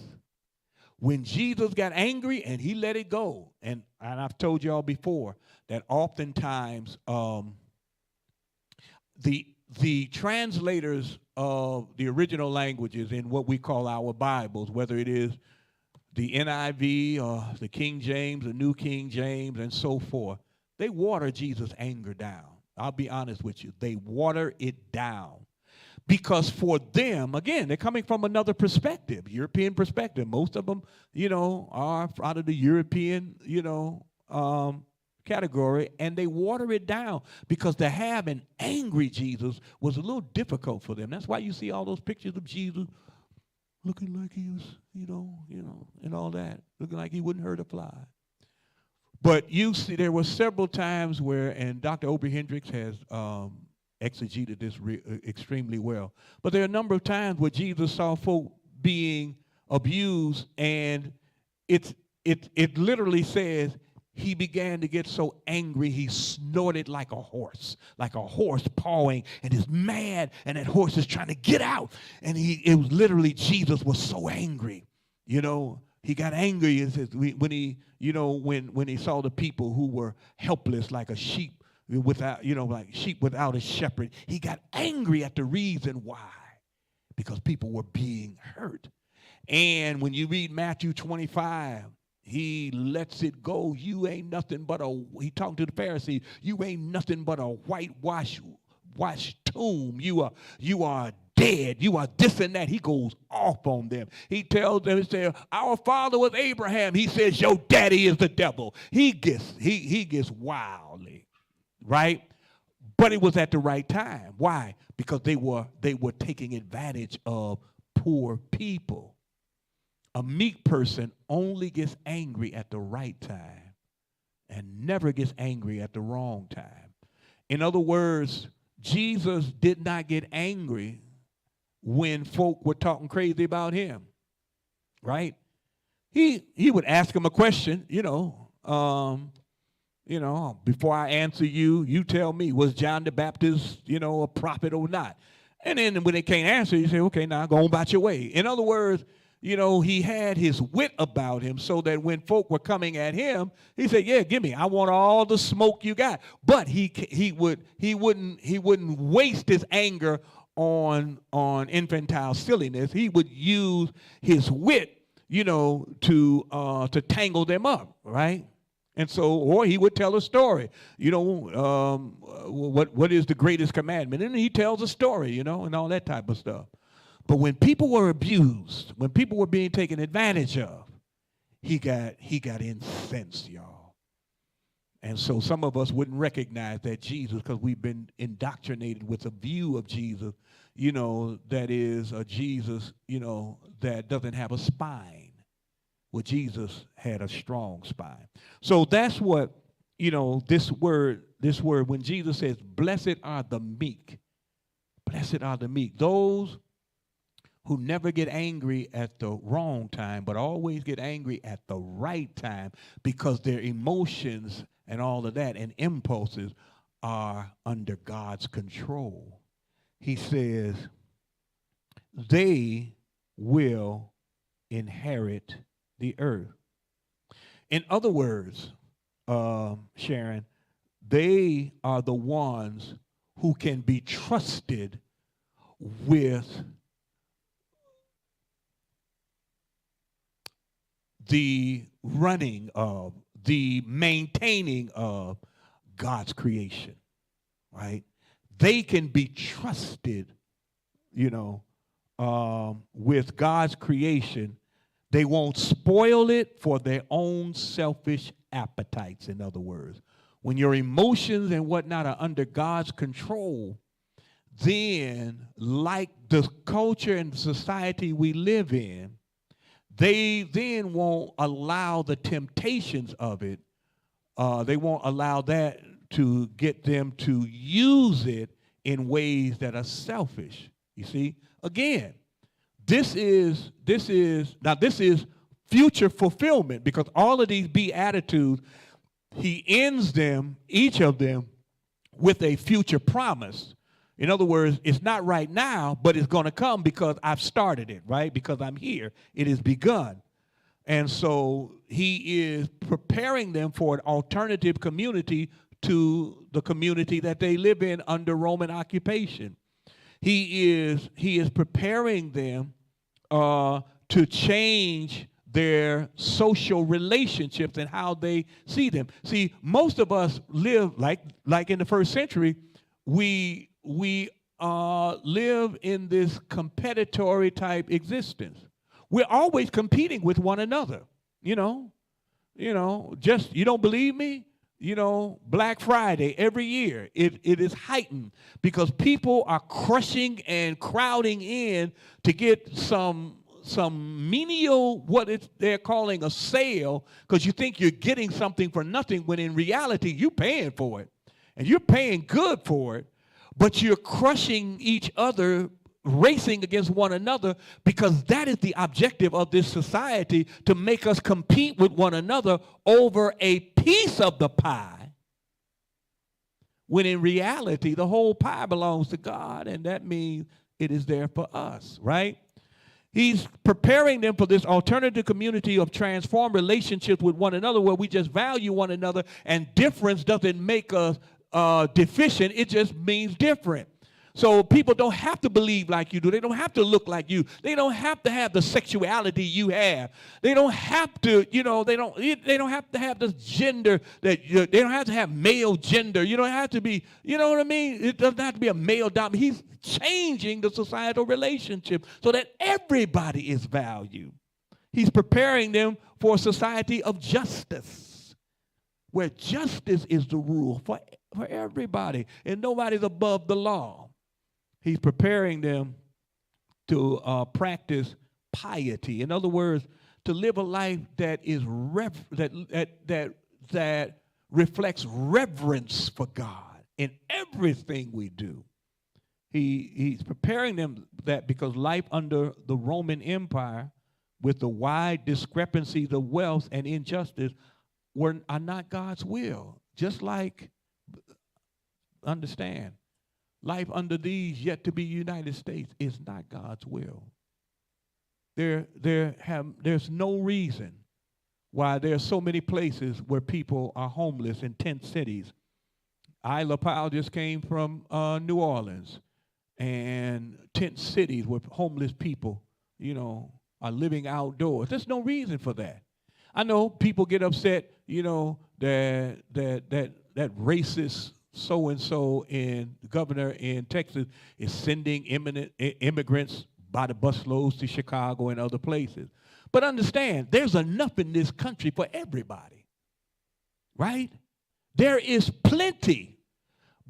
When Jesus got angry and he let it go, and I've told y'all before that oftentimes the translators of the original languages in what we call our Bibles, whether it is the NIV or the King James, the New King James, and so forth, they water Jesus' anger down. I'll be honest with you. They water it down. Because for them, again, they're coming from another perspective, European perspective. Most of them, are out of the European, category, and they water it down because to have an angry Jesus was a little difficult for them. That's why you see all those pictures of Jesus looking like he was, and all that, looking like he wouldn't hurt a fly. But you see, there were several times where, and Dr. Obi Hendricks has exegeted this extremely well, but there are a number of times where Jesus saw folk being abused, and it literally says, he began to get so angry, he snorted like a horse pawing, and is mad, and that horse is trying to get out. And it was literally, Jesus was so angry. He got angry when he saw the people who were helpless like a sheep without, like sheep without a shepherd. He got angry at the reason why, because people were being hurt. And when you read Matthew 25, he lets it go. You ain't nothing but he talked to the Pharisees, you ain't nothing but a whitewashed tomb. You are dead. You are this and that. He goes off on them. He tells them, he says, our father was Abraham. He says, your daddy is the devil. He gets wildly, right? But it was at the right time. Why? Because they were taking advantage of poor people. A meek person only gets angry at the right time and never gets angry at the wrong time. In other words, Jesus did not get angry when folk were talking crazy about him, right? He would ask him a question, before I answer you, you tell me, was John the Baptist, a prophet or not? And then when they can't answer, you say, okay, now go on about your way. In other words, he had his wit about him so that when folk were coming at him, he said, yeah, give me, I want all the smoke you got. But he wouldn't waste his anger on infantile silliness. He would use his wit, to tangle them up, right? And so, or he would tell a story, what is the greatest commandment? And he tells a story, and all that type of stuff. But when people were abused, when people were being taken advantage of, he got incensed, y'all. And so some of us wouldn't recognize that Jesus, because we've been indoctrinated with a view of Jesus, that is a Jesus, that doesn't have a spine. Well, Jesus had a strong spine. So that's what, this word, when Jesus says, blessed are the meek, those who never get angry at the wrong time, but always get angry at the right time because their emotions and all of that and impulses are under God's control. He says, they will inherit the earth. In other words, Sharon, they are the ones who can be trusted with the running of, the maintaining of God's creation, right? They can be trusted, with God's creation. They won't spoil it for their own selfish appetites, in other words. When your emotions and whatnot are under God's control, then, like the culture and society we live in, they then won't allow the temptations of it. They won't allow that to get them to use it in ways that are selfish. You see, again, this is future fulfillment, because all of these Beatitudes, he ends them, each of them, with a future promise. In other words, it's not right now, but it's going to come because I've started it, right? Because I'm here. It has begun. And so he is preparing them for an alternative community to the community that they live in under Roman occupation. He is preparing them to change their social relationships and how they see them. See, most of us live like in the first century, we live in this competitory type existence. We're always competing with one another. Just, you don't believe me? Black Friday every year, it is heightened because people are crushing and crowding in to get some menial, they're calling a sale, because you think you're getting something for nothing when in reality you're paying for it. And you're paying good for it, but you're crushing each other, racing against one another, because that is the objective of this society, to make us compete with one another over a piece of the pie, when in reality the whole pie belongs to God, and that means it is there for us, right? He's preparing them for this alternative community of transformed relationships with one another, where we just value one another, and difference doesn't make us deficient. It just means different. So people don't have to believe like you do. They don't have to look like you. They don't have to have the sexuality you have. They don't have to, they don't have to have this gender that they don't have to have male gender. You don't have to be, you know what I mean? It doesn't have to be a male dominant. He's changing the societal relationship so that everybody is valued. He's preparing them for a society of justice, where justice is the rule for everybody, and nobody's above the law. He's preparing them to practice piety. In other words, to live a life that is that reflects reverence for God in everything we do. He's preparing them that because life under the Roman Empire, with the wide discrepancies of wealth and injustice, are not God's will. Just like, understand, life under these yet to be United States is not God's will. There's no reason why there are so many places where people are homeless in tent cities. Isla Powell just came from New Orleans, and tent cities where homeless people, are living outdoors. There's no reason for that. I know people get upset, that racist so-and-so in governor in Texas is sending immigrants by the busloads to Chicago and other places. But understand, there's enough in this country for everybody, right? There is plenty,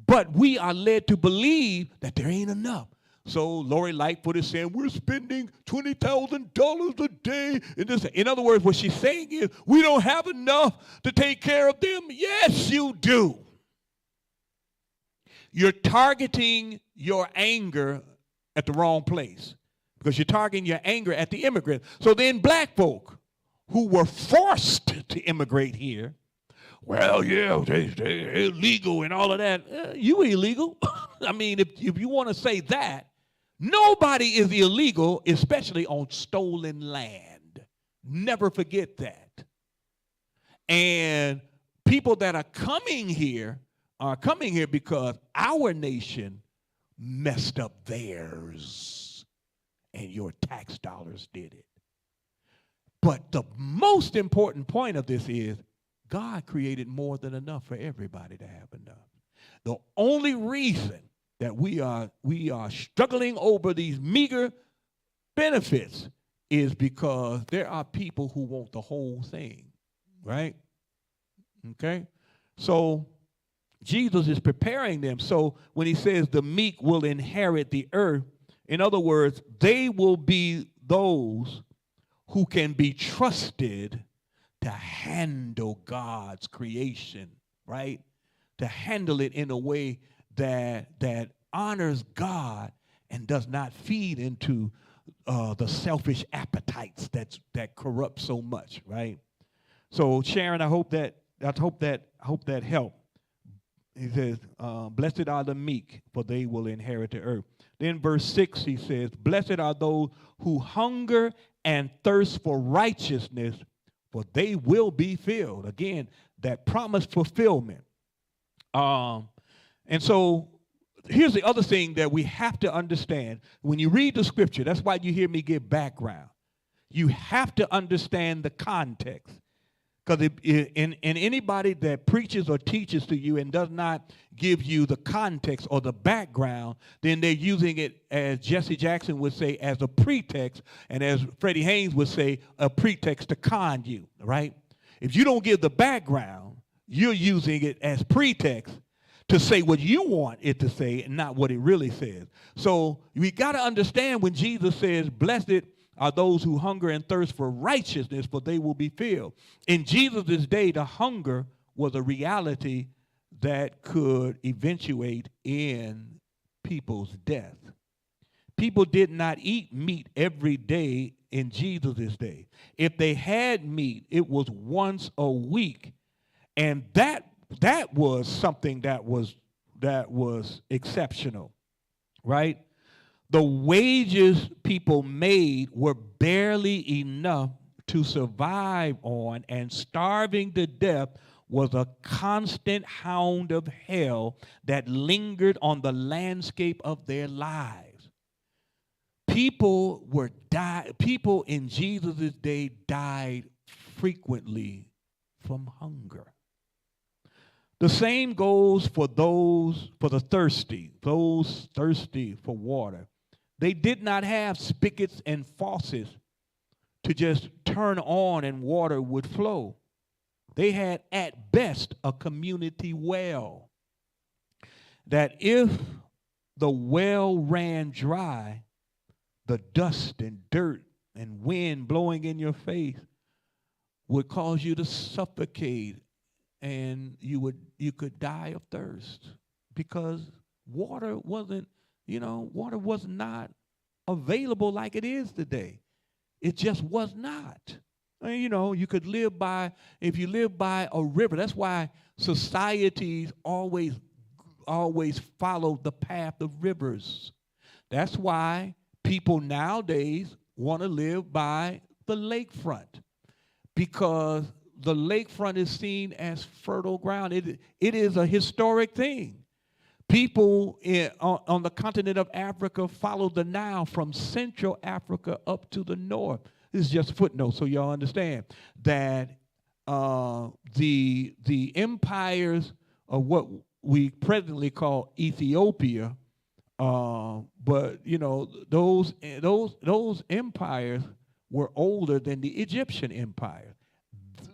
but we are led to believe that there ain't enough. So Lori Lightfoot is saying we're spending $20,000 a day in this. In other words, what she's saying is we don't have enough to take care of them. Yes, you do. You're targeting your anger at the wrong place, because you're targeting your anger at the immigrants. So then black folk who were forced to immigrate here, well, yeah, they're illegal and all of that. You illegal. I mean, if you want to say that, nobody is illegal, especially on stolen land. Never forget that. And people that are coming here because our nation messed up theirs, and your tax dollars did it. But the most important point of this is God created more than enough for everybody to have enough. The only reason that we are struggling over these meager benefits is because there are people who want the whole thing, right? Okay? So Jesus is preparing them. So when he says the meek will inherit the earth, in other words, they will be those who can be trusted to handle God's creation, right? To handle it in a way that honors God and does not feed into the selfish appetites that corrupt so much, right? So Sharon, I hope that helped. He says, blessed are the meek, for they will inherit the earth. Then verse 6, he says, blessed are those who hunger and thirst for righteousness, for they will be filled. Again, that promise fulfillment. And so here's the other thing that we have to understand. When you read the scripture, that's why you hear me give background. You have to understand the context. Because in anybody that preaches or teaches to you and does not give you the context or the background, then they're using it, as Jesse Jackson would say, as a pretext, and as Freddie Haynes would say, a pretext to con you, right? If you don't give the background, you're using it as pretext to say what you want it to say and not what it really says. So we got to understand when Jesus says, blessed are those who hunger and thirst for righteousness, for they will be filled. In Jesus' day, the hunger was a reality that could eventuate in people's death. People did not eat meat every day in Jesus' day. If they had meat, it was once a week. And that was something that was exceptional, right? The wages people made were barely enough to survive on, and starving to death was a constant hound of hell that lingered on the landscape of their lives. People in Jesus' day died frequently from hunger. The same goes for the thirsty, those thirsty for water. They did not have spigots and faucets to just turn on and water would flow. They had, at best, a community well. That if the well ran dry, the dust and dirt and wind blowing in your face would cause you to suffocate, and you could die of thirst, because water wasn't, water was not available like it is today. It just was not. I mean, you could live by, if you live by a river. That's why societies always follow the path of rivers. That's why people nowadays want to live by the lakefront, because the lakefront is seen as fertile ground. It is a historic thing. People on the continent of Africa follow the Nile from Central Africa up to the north. This is just a footnote so y'all understand that the empires of what we presently call Ethiopia, but those empires were older than the Egyptian empire.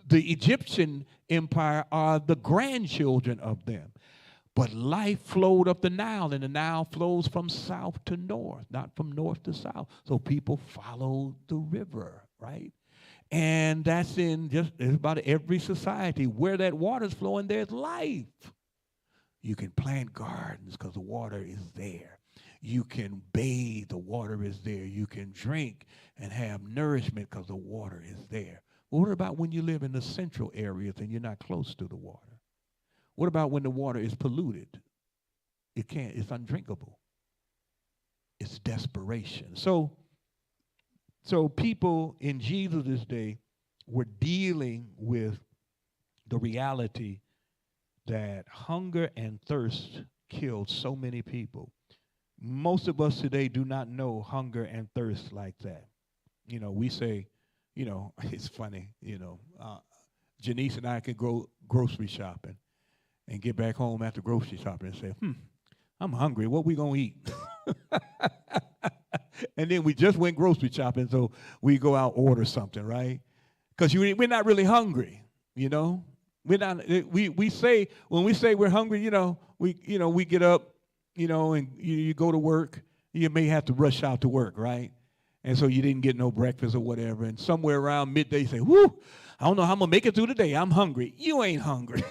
The Egyptian empire are the grandchildren of them. But life flowed up the Nile, and the Nile flows from south to north, not from north to south. So people follow the river, right? And that's in just about every society. Where that water's flowing, there's life. You can plant gardens because the water is there. You can bathe, the water is there. You can drink and have nourishment because the water is there. But what about when you live in the central areas and you're not close to the water? What about when the water is polluted? It's undrinkable. It's desperation. So people in Jesus' day were dealing with the reality that hunger and thirst killed so many people. Most of us today do not know hunger and thirst like that. We say, it's funny, Janice and I could go grocery shopping and get back home after grocery shopping and say, I'm hungry. What we going to eat? And then we just went grocery shopping, so we go out order something, right? Because we're not really hungry, We're not. We say, when we say we're hungry, we get up, and you go to work. You may have to rush out to work, right? And so you didn't get no breakfast or whatever. And somewhere around midday, you say, whoo, I don't know how I'm going to make it through the day. I'm hungry. You ain't hungry.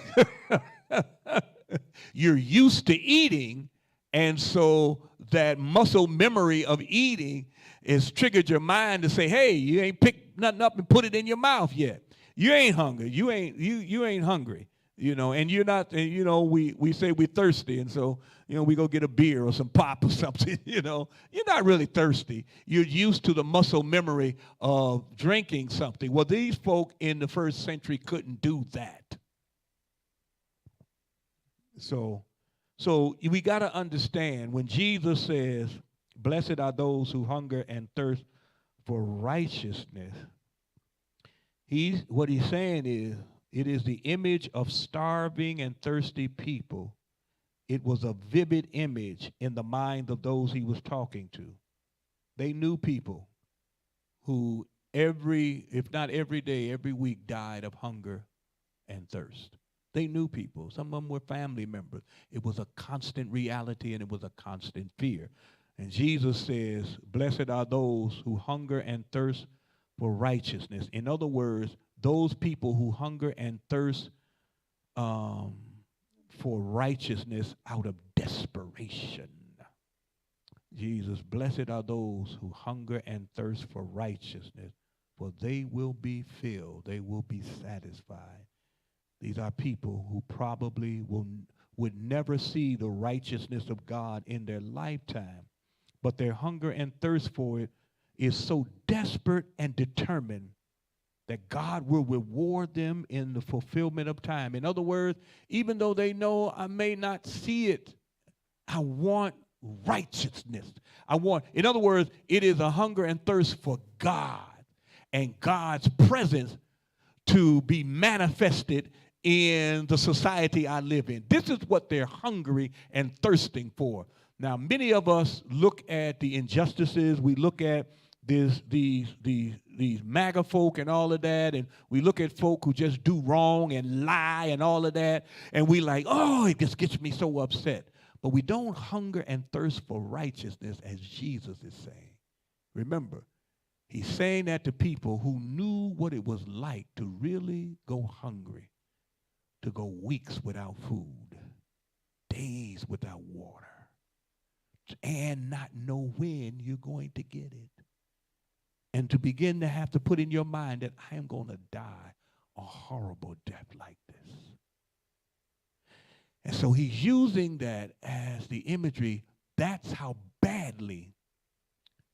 You're used to eating, and so that muscle memory of eating has triggered your mind to say, hey, you ain't picked nothing up and put it in your mouth yet. You ain't hungry. You ain't hungry. And you're not, we say we're thirsty, and so, we go get a beer or some pop or something, You're not really thirsty. You're used to the muscle memory of drinking something. Well, these folk in the first century couldn't do that. So we got to understand when Jesus says, blessed are those who hunger and thirst for righteousness, what he's saying is, it is the image of starving and thirsty people. It was a vivid image in the mind of those he was talking to. They knew people who if not every day, every week died of hunger and thirst. They knew people. Some of them were family members. It was a constant reality, and it was a constant fear. And Jesus says, blessed are those who hunger and thirst for righteousness. In other words, those people who hunger and thirst for righteousness out of desperation. Jesus, blessed are those who hunger and thirst for righteousness, for they will be filled. They will be satisfied. These are people who probably would never see the righteousness of God in their lifetime, but their hunger and thirst for it is so desperate and determined that God will reward them in the fulfillment of time. In other words, even though they know I may not see it, I want righteousness. In other words, it is a hunger and thirst for God and God's presence to be manifested in the society I live in. This is what they're hungry and thirsting for. Now, many of us look at the injustices. We look at these MAGA folk and all of that, and we look at folk who just do wrong and lie and all of that, and we like, oh, it just gets me so upset. But we don't hunger and thirst for righteousness as Jesus is saying. Remember, he's saying that to people who knew what it was like to really go hungry, to go weeks without food, days without water, and not know when you're going to get it. And to begin to have to put in your mind that I am going to die a horrible death like this. And so he's using that as the imagery. That's how badly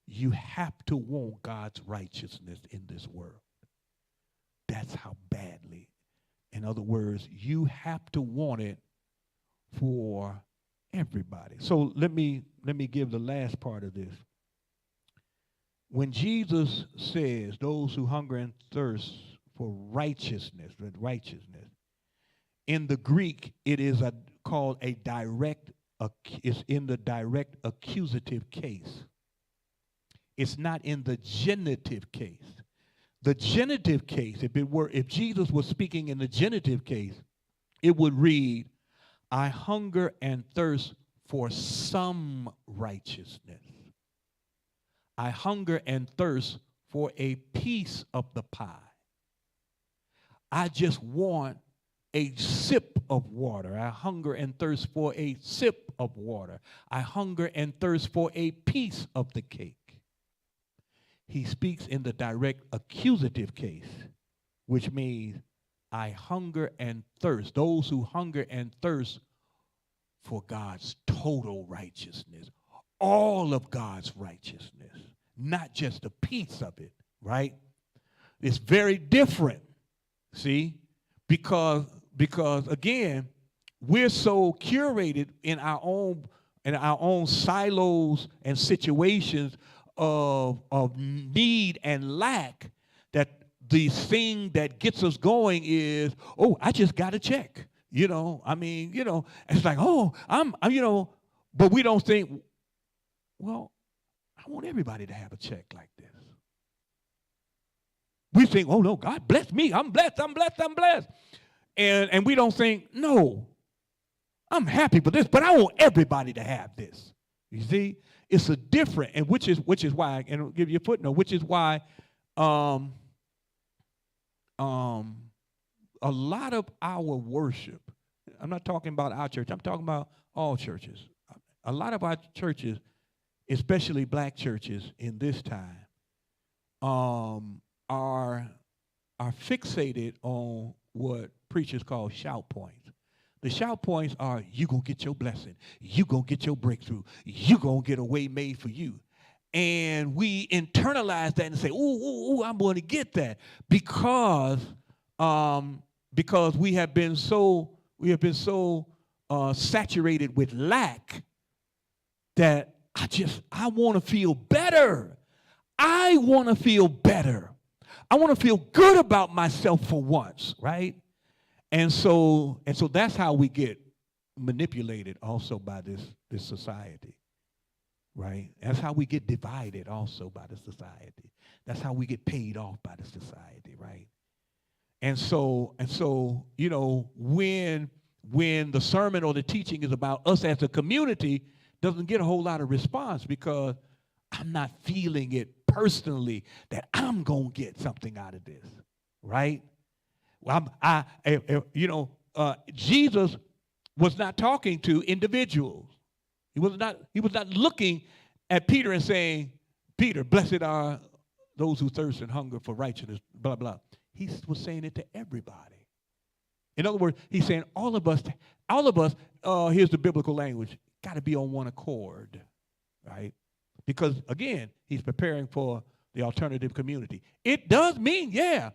you have to want God's righteousness in this world. That's how badly. In other words, you have to want it for everybody. So let me give the last part of this. When Jesus says, those who hunger and thirst for righteousness, in the Greek, it is called a direct, it's in the direct accusative case. It's not in the genitive case. The genitive case, if Jesus was speaking in the genitive case, it would read, I hunger and thirst for some righteousness. I hunger and thirst for a piece of the pie. I just want a sip of water. I hunger and thirst for a sip of water. I hunger and thirst for a piece of the cake. He speaks in the direct accusative case, which means I hunger and thirst. Those who hunger and thirst for God's total righteousness, all of God's righteousness, not just a piece of it, right? It's very different, see, because again, we're so curated in our own silos and situations of need and lack that the thing that gets us going is, oh, I just got to check. It's like, oh, I'm but we don't think, well, I want everybody to have a check like this. We think, oh, no, God bless me. I'm blessed. And we don't think, no, I'm happy for this, but I want everybody to have this. You see? It's a different, and which is why, and I'll give you a footnote, which is why a lot of our worship, I'm not talking about our church, I'm talking about all churches. A lot of our churches, especially black churches in this time, are fixated on what preachers call shout points. The shout points are, you going to get your blessing. You going to get your breakthrough. You going to get a way made for you. And we internalize that and say, ooh, I'm going to get that. Because we have been so saturated with lack that I want to feel better. I want to feel better. I want to feel good about myself for once, right? And so that's how we get manipulated also by this society, right? That's how we get divided also by the society. That's how we get paid off by the society, right? And so when the sermon or the teaching is about us as a community, doesn't get a whole lot of response because I'm not feeling it personally that I'm going to get something out of this, right? Jesus was not talking to individuals. He was not looking at Peter and saying, Peter, blessed are those who thirst and hunger for righteousness, blah, blah. He was saying it to everybody. In other words, he's saying all of us, here's the biblical language, got to be on one accord, right? Because, again, he's preparing for the alternative community. It does mean, yeah,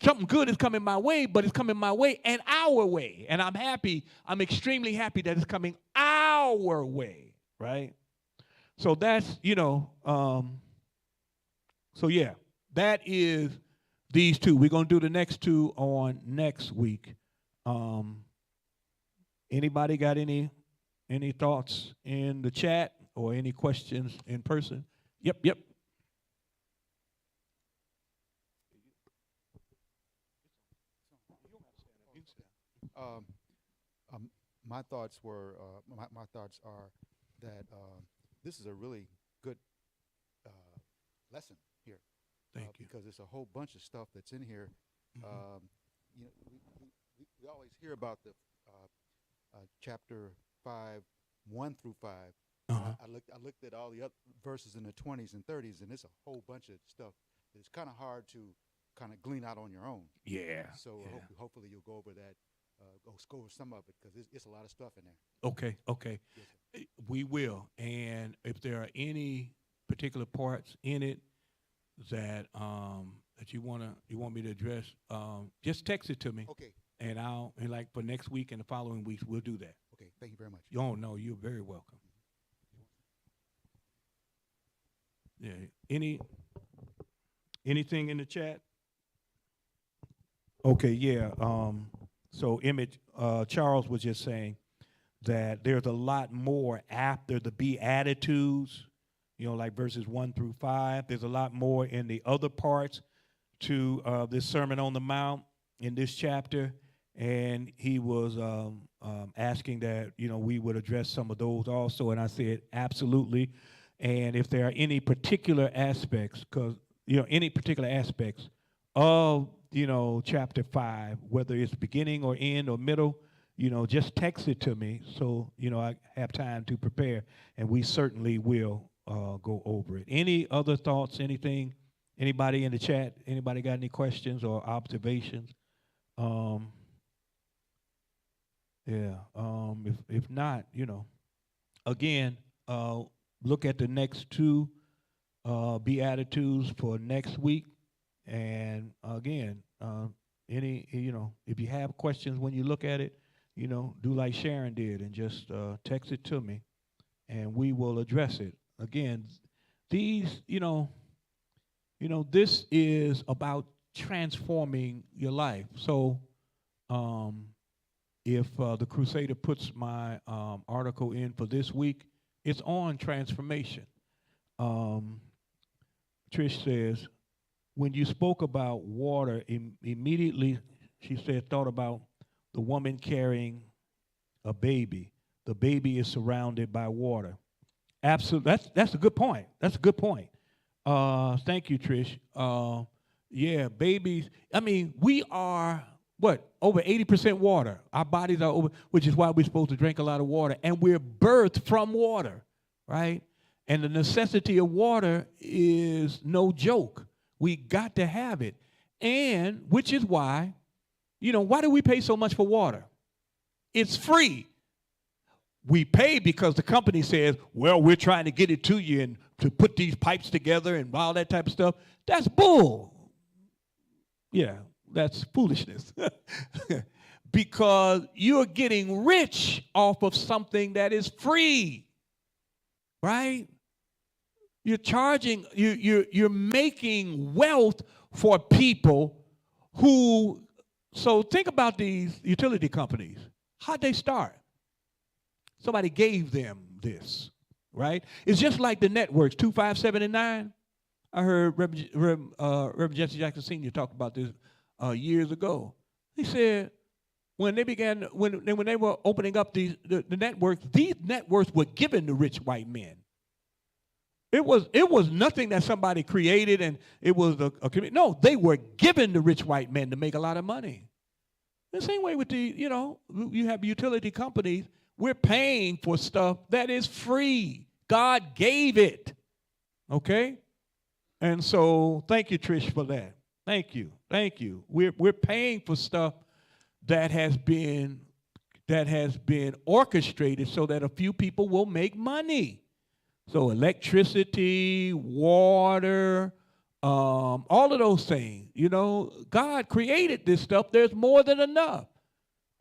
something good is coming my way, but it's coming my way and our way. And I'm happy. I'm extremely happy that it's coming our way, right? So that's, that is these two. We're going to do the next two on next week. Anybody got any thoughts in the chat or any questions in person? Yep. My thoughts were, my thoughts are that this is a really good lesson here. Thank you. Because it's a whole bunch of stuff that's in here. Mm-hmm. We always hear about the chapter 5, 1 through 5, Uh-huh. I looked at all the other verses in the 20s and 30s, and it's a whole bunch of stuff that it's kind of hard to kind of glean out on your own. Yeah. So Yeah. hopefully you'll go over that, go over some of it because it's a lot of stuff in there. Okay. Okay. Yes, sir. We will. And if there are any particular parts in it that you want me to address, just text it to me, Okay. and like for next week and the following weeks we'll do that. Okay. Thank you very much. Oh no, you're very welcome. Yeah. Anything in the chat? Okay. Yeah. So Emmett, Charles was just saying that there's a lot more after the Beatitudes, like verses 1 through 5. There's a lot more in the other parts to this Sermon on the Mount in this chapter. And he was asking that, we would address some of those also. And I said, absolutely. And if there are any particular aspects, any particular aspects of, chapter 5, whether it's beginning or end or middle, just text it to me so, I have time to prepare. And we certainly will go over it. Any other thoughts, anything? Anybody in the chat? Anybody got any questions or observations? Yeah. If not, again, look at the next two Beatitudes for next week. And again, if you have questions when you look at it, do like Sharon did and just text it to me, and we will address it. Again, these, this is about transforming your life. So, if the Crusader puts my article in for this week, it's on transformation. Trish says, when you spoke about water, immediately, she said, thought about the woman carrying a baby. The baby is surrounded by water. Absolutely. That's a good point. That's a good point. Thank you, Trish. Yeah, babies. I mean, we are, over 80% water. Our bodies are over, which is why we're supposed to drink a lot of water. And we're birthed from water, right? And the necessity of water is no joke. We got to have it. And which is why, why do we pay so much for water? It's free. We pay because the company says, well, we're trying to get it to you and to put these pipes together and all that type of stuff. That's bull. Yeah, that's foolishness. Because you're getting rich off of something that is free, right? You're charging, you're making wealth for people who, so think about these utility companies. How'd they start? Somebody gave them this, right? It's just like the networks, 2, 5, 7, and 9. I heard Reverend Jesse Jackson Sr. talk about this years ago. He said when they were opening up the networks, these networks were given to rich white men. It was nothing that somebody created and it was a community. No, they were given to rich white men to make a lot of money. The same way with you have utility companies. We're paying for stuff that is free. God gave it. Okay? And so thank you, Trish, for that. Thank you. Thank you. We're paying for stuff that has been orchestrated so that a few people will make money. So electricity, water, all of those things. God created this stuff. There's more than enough.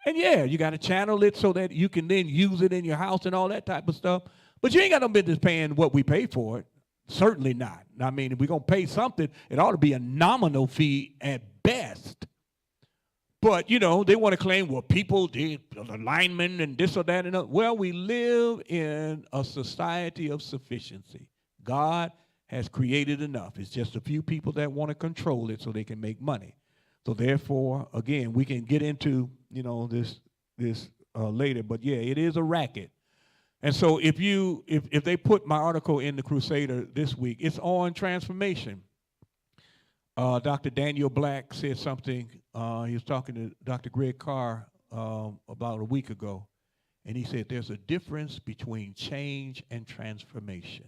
And yeah, you got to channel it so that you can then use it in your house and all that type of stuff. But you ain't got no business paying what we pay for it. Certainly not. I mean, if we're going to pay something, it ought to be a nominal fee at best. But, they want to claim, well, people, the linemen and this or that and that. Well, we live in a society of sufficiency. God has created enough. It's just a few people that want to control it so they can make money. So therefore, again, we can get into, this later. But yeah, it is a racket. And so if they put my article in the Crusader this week, it's on transformation. Dr. Daniel Black said something. He was talking to Dr. Greg Carr about a week ago. And he said there's a difference between change and transformation.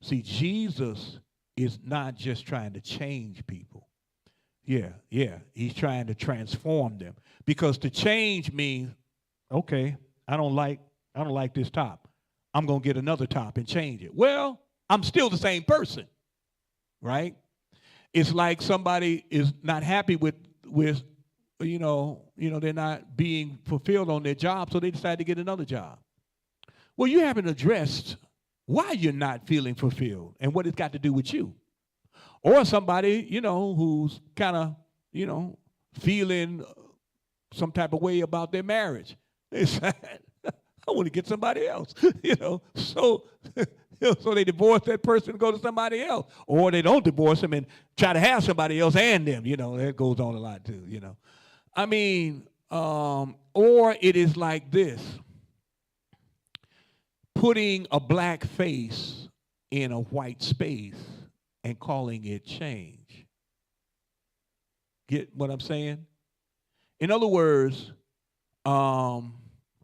See, Jesus is not just trying to change people. Yeah. He's trying to transform them. Because to change means, okay, I don't like this top. I'm going to get another top and change it. Well, I'm still the same person, right? It's like somebody is not happy with they're not being fulfilled on their job, so they decide to get another job. Well, you haven't addressed why you're not feeling fulfilled and what it's got to do with you. Or somebody, who's kind of, feeling some type of way about their marriage. They say, I want to get somebody else, So they divorce that person and go to somebody else. Or they don't divorce them and try to have somebody else and them. That goes on a lot too, I mean, or it is like this. Putting a black face in a white space and calling it change. Get what I'm saying? In other words,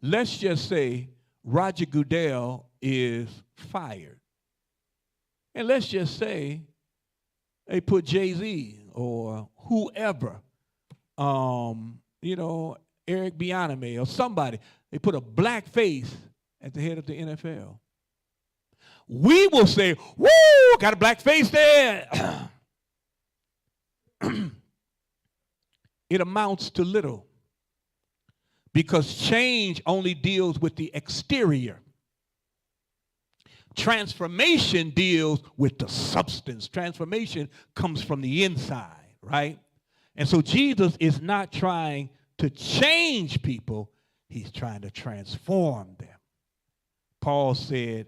let's just say Roger Goodell is fired. And let's just say they put Jay-Z or whoever, Eric Bieniemy or somebody, they put a black face at the head of the NFL. We will say, woo, got a black face there. It amounts to little. Because change only deals with the exterior. Transformation deals with the substance. Transformation comes from the inside, right? And so Jesus is not trying to change people. He's trying to transform them. Paul said,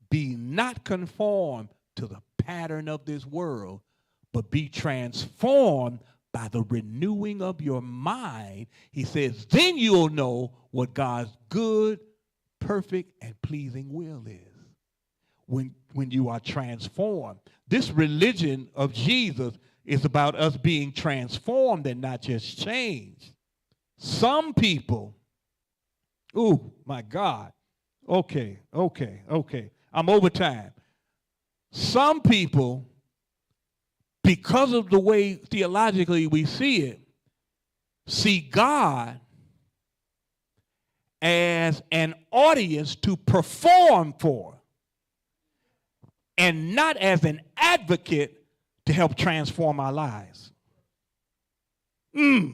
be not conformed to the pattern of this world, but be transformed by the renewing of your mind. He says, then you'll know what God's good, perfect, and pleasing will is. When you are transformed. This religion of Jesus is about us being transformed and not just changed. Some people, oh my God, okay. I'm over time. Some people, because of the way theologically we see God as an audience to perform for, and not as an advocate to help transform our lives. Now,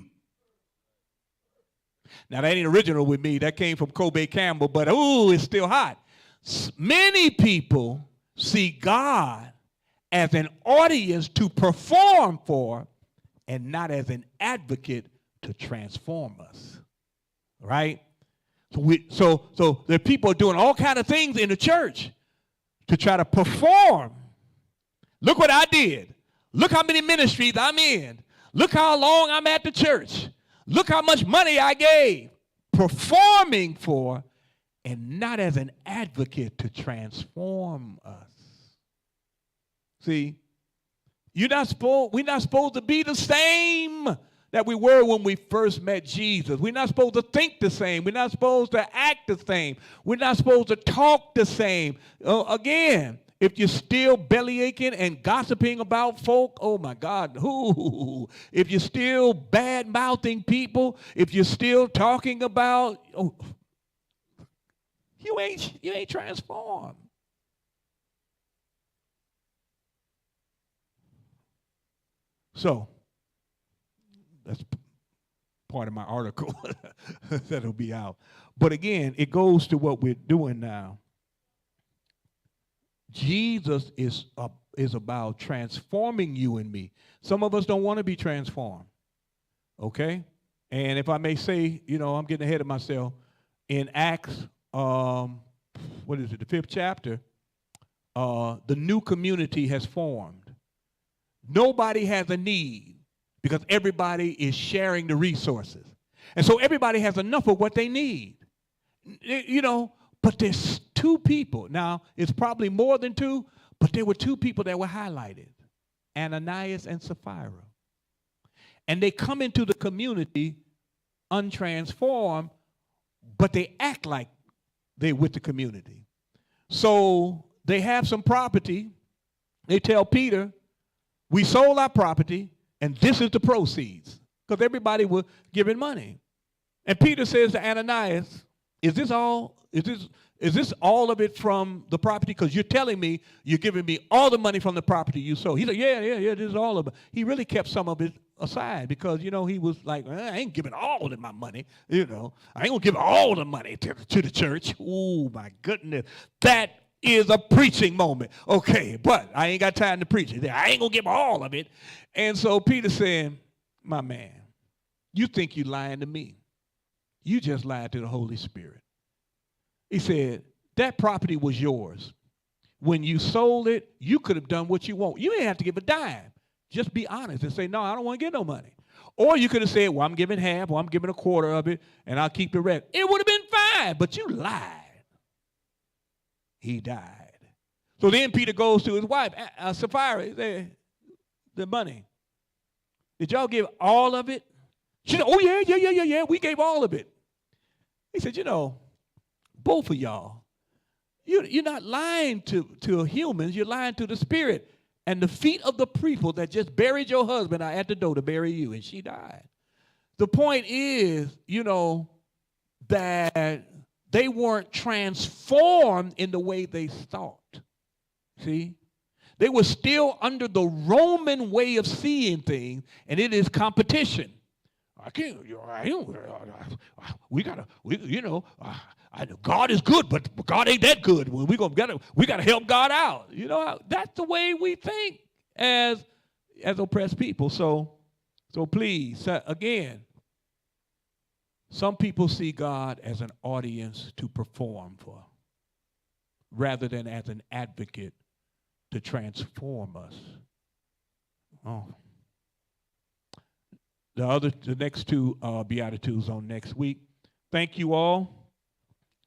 that ain't original with me. That came from Kobe Campbell, but it's still hot. Many people see God as an audience to perform for and not as an advocate to transform us, right? So the people are doing all kinds of things in the church to try to perform. Look what I did. Look how many ministries I'm in. Look how long I'm at the church. Look how much money I gave. Performing for and not as an advocate to transform us. See, we're not supposed to be the same that we were when we first met Jesus. We're not supposed to think the same. We're not supposed to act the same. We're not supposed to talk the same. Again, if you're still belly aching and gossiping about folk, oh my God, if you're still bad mouthing people, if you're still talking about, you ain't transformed. So, that's part of my article that'll be out. But again, it goes to what we're doing now. Jesus is about transforming you and me. Some of us don't want to be transformed, okay? And if I may say, I'm getting ahead of myself. In Acts, the 5th chapter, the new community has formed. Nobody has a need because everybody is sharing the resources. And so everybody has enough of what they need. But there's two people. Now, it's probably more than two, but there were two people that were highlighted, Ananias and Sapphira. And they come into the community untransformed, but they act like they're with the community. So they have some property. They tell Peter, we sold our property, and this is the proceeds. Because everybody was giving money. And Peter says to Ananias, is this all of it from the property? Because you're telling me you're giving me all the money from the property you sold. He said, yeah, this is all of it. He really kept some of it aside because, he was like, I ain't giving all of my money. I ain't going to give all the money to the church. Oh, my goodness. That is a preaching moment. Okay, but I ain't got time to preach it. I ain't going to give all of it. And so Peter said, my man, you think you're lying to me. You just lied to the Holy Spirit. He said, that property was yours. When you sold it, you could have done what you want. You didn't have to give a dime. Just be honest and say, no, I don't want to get no money. Or you could have said, well, I'm giving half, or I'm giving a quarter of it, and I'll keep the rest. It would have been fine, but you lied. He died. So then Peter goes to his wife, Sapphira. He said, the money. Did y'all give all of it? She said, oh, yeah, we gave all of it. He said, both of y'all, you're not lying to humans, you're lying to the Spirit. And the feet of the people that just buried your husband are at the door to bury you, and she died. The point is, that they weren't transformed in the way they thought. See? They were still under the Roman way of seeing things, and it is competition. God is good, but God ain't that good. We gotta help God out. That's the way we think as oppressed people. So please, again, some people see God as an audience to perform for, rather than as an advocate to transform us. Oh. The next two Beatitudes on next week. Thank you all.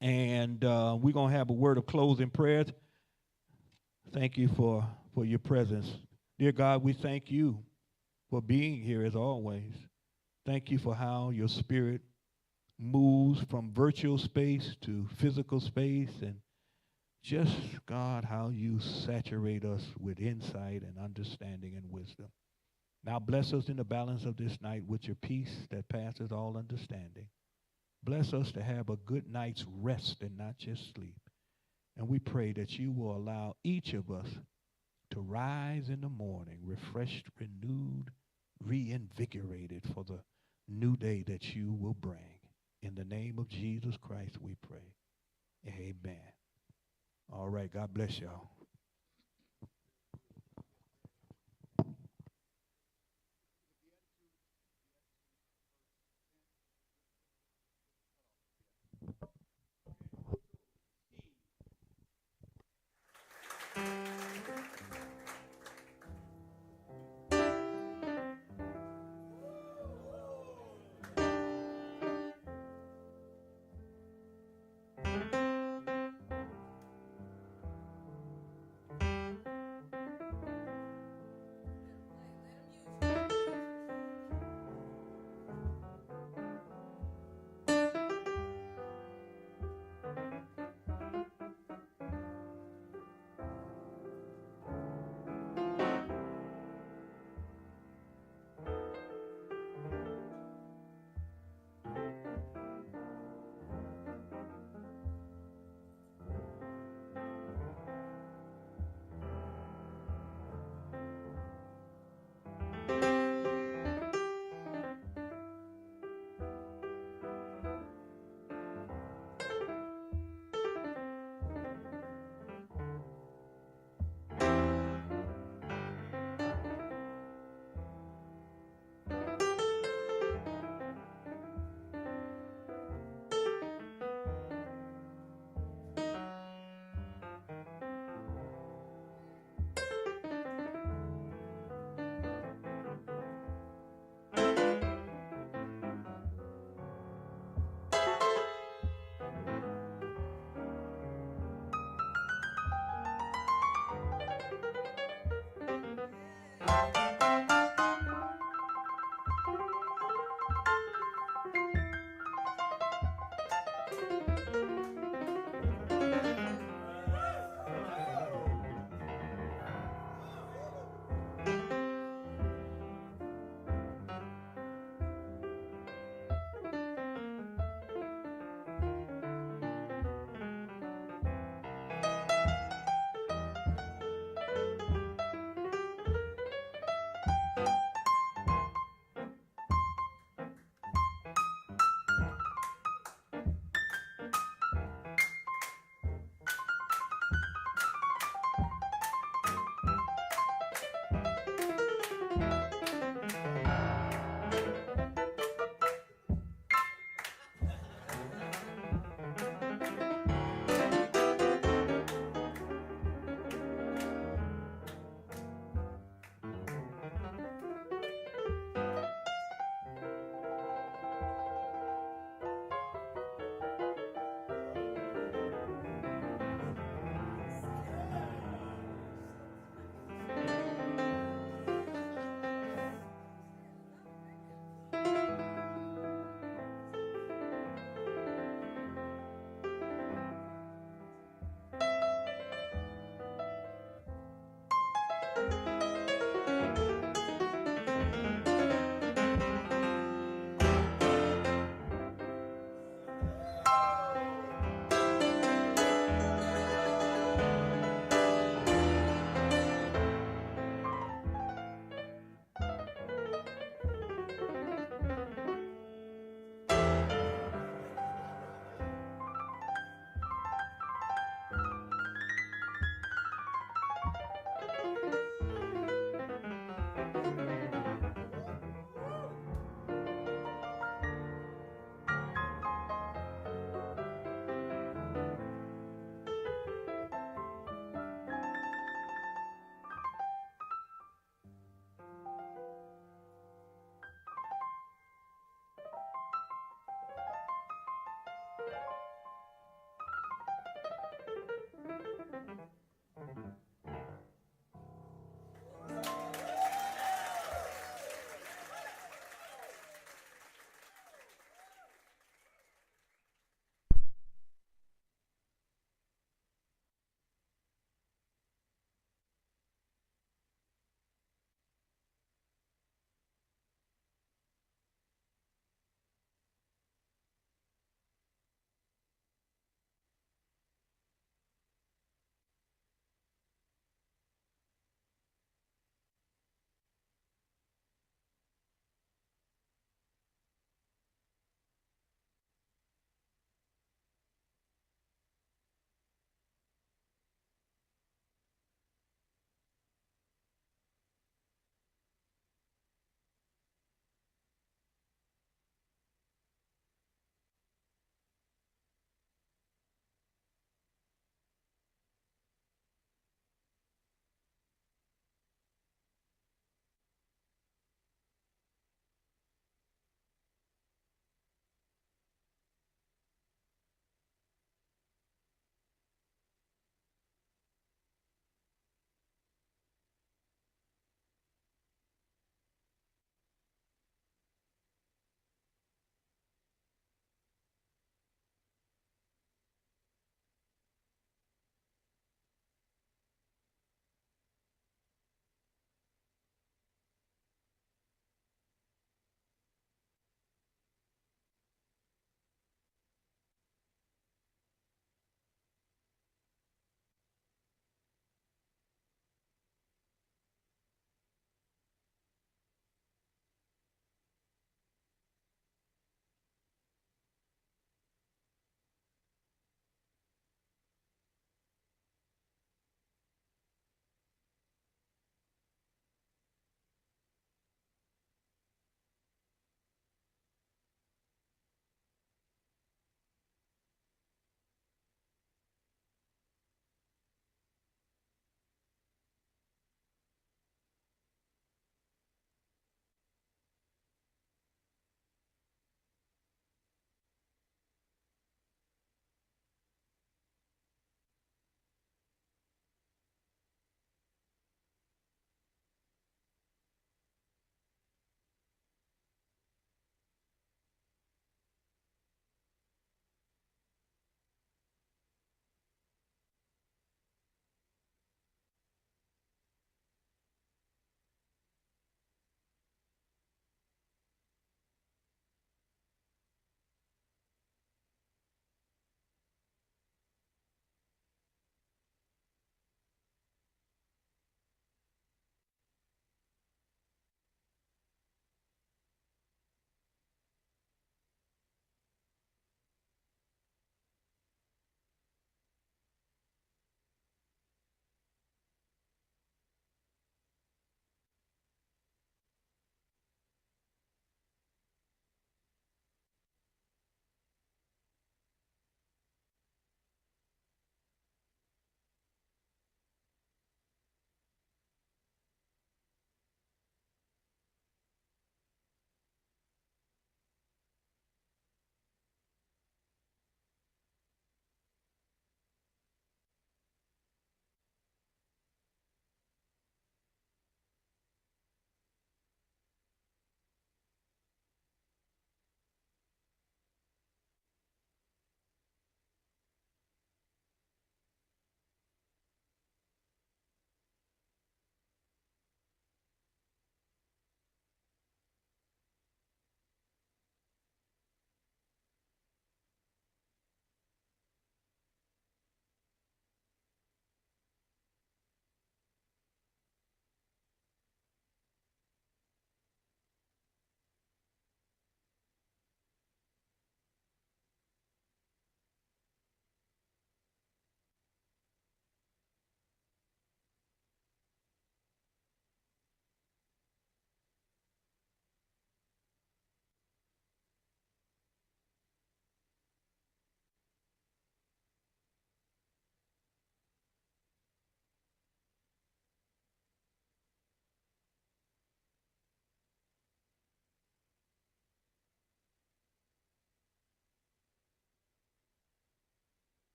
And we're going to have a word of closing prayer. Thank you for your presence. Dear God, we thank you for being here as always. Thank you for how your Spirit moves from virtual space to physical space, and just, God, how you saturate us with insight and understanding and wisdom. Now bless us in the balance of this night with your peace that passes all understanding. Bless us to have a good night's rest and not just sleep. And we pray that you will allow each of us to rise in the morning refreshed, renewed, reinvigorated for the new day that you will bring. In the name of Jesus Christ we pray. Amen. All right, God bless y'all.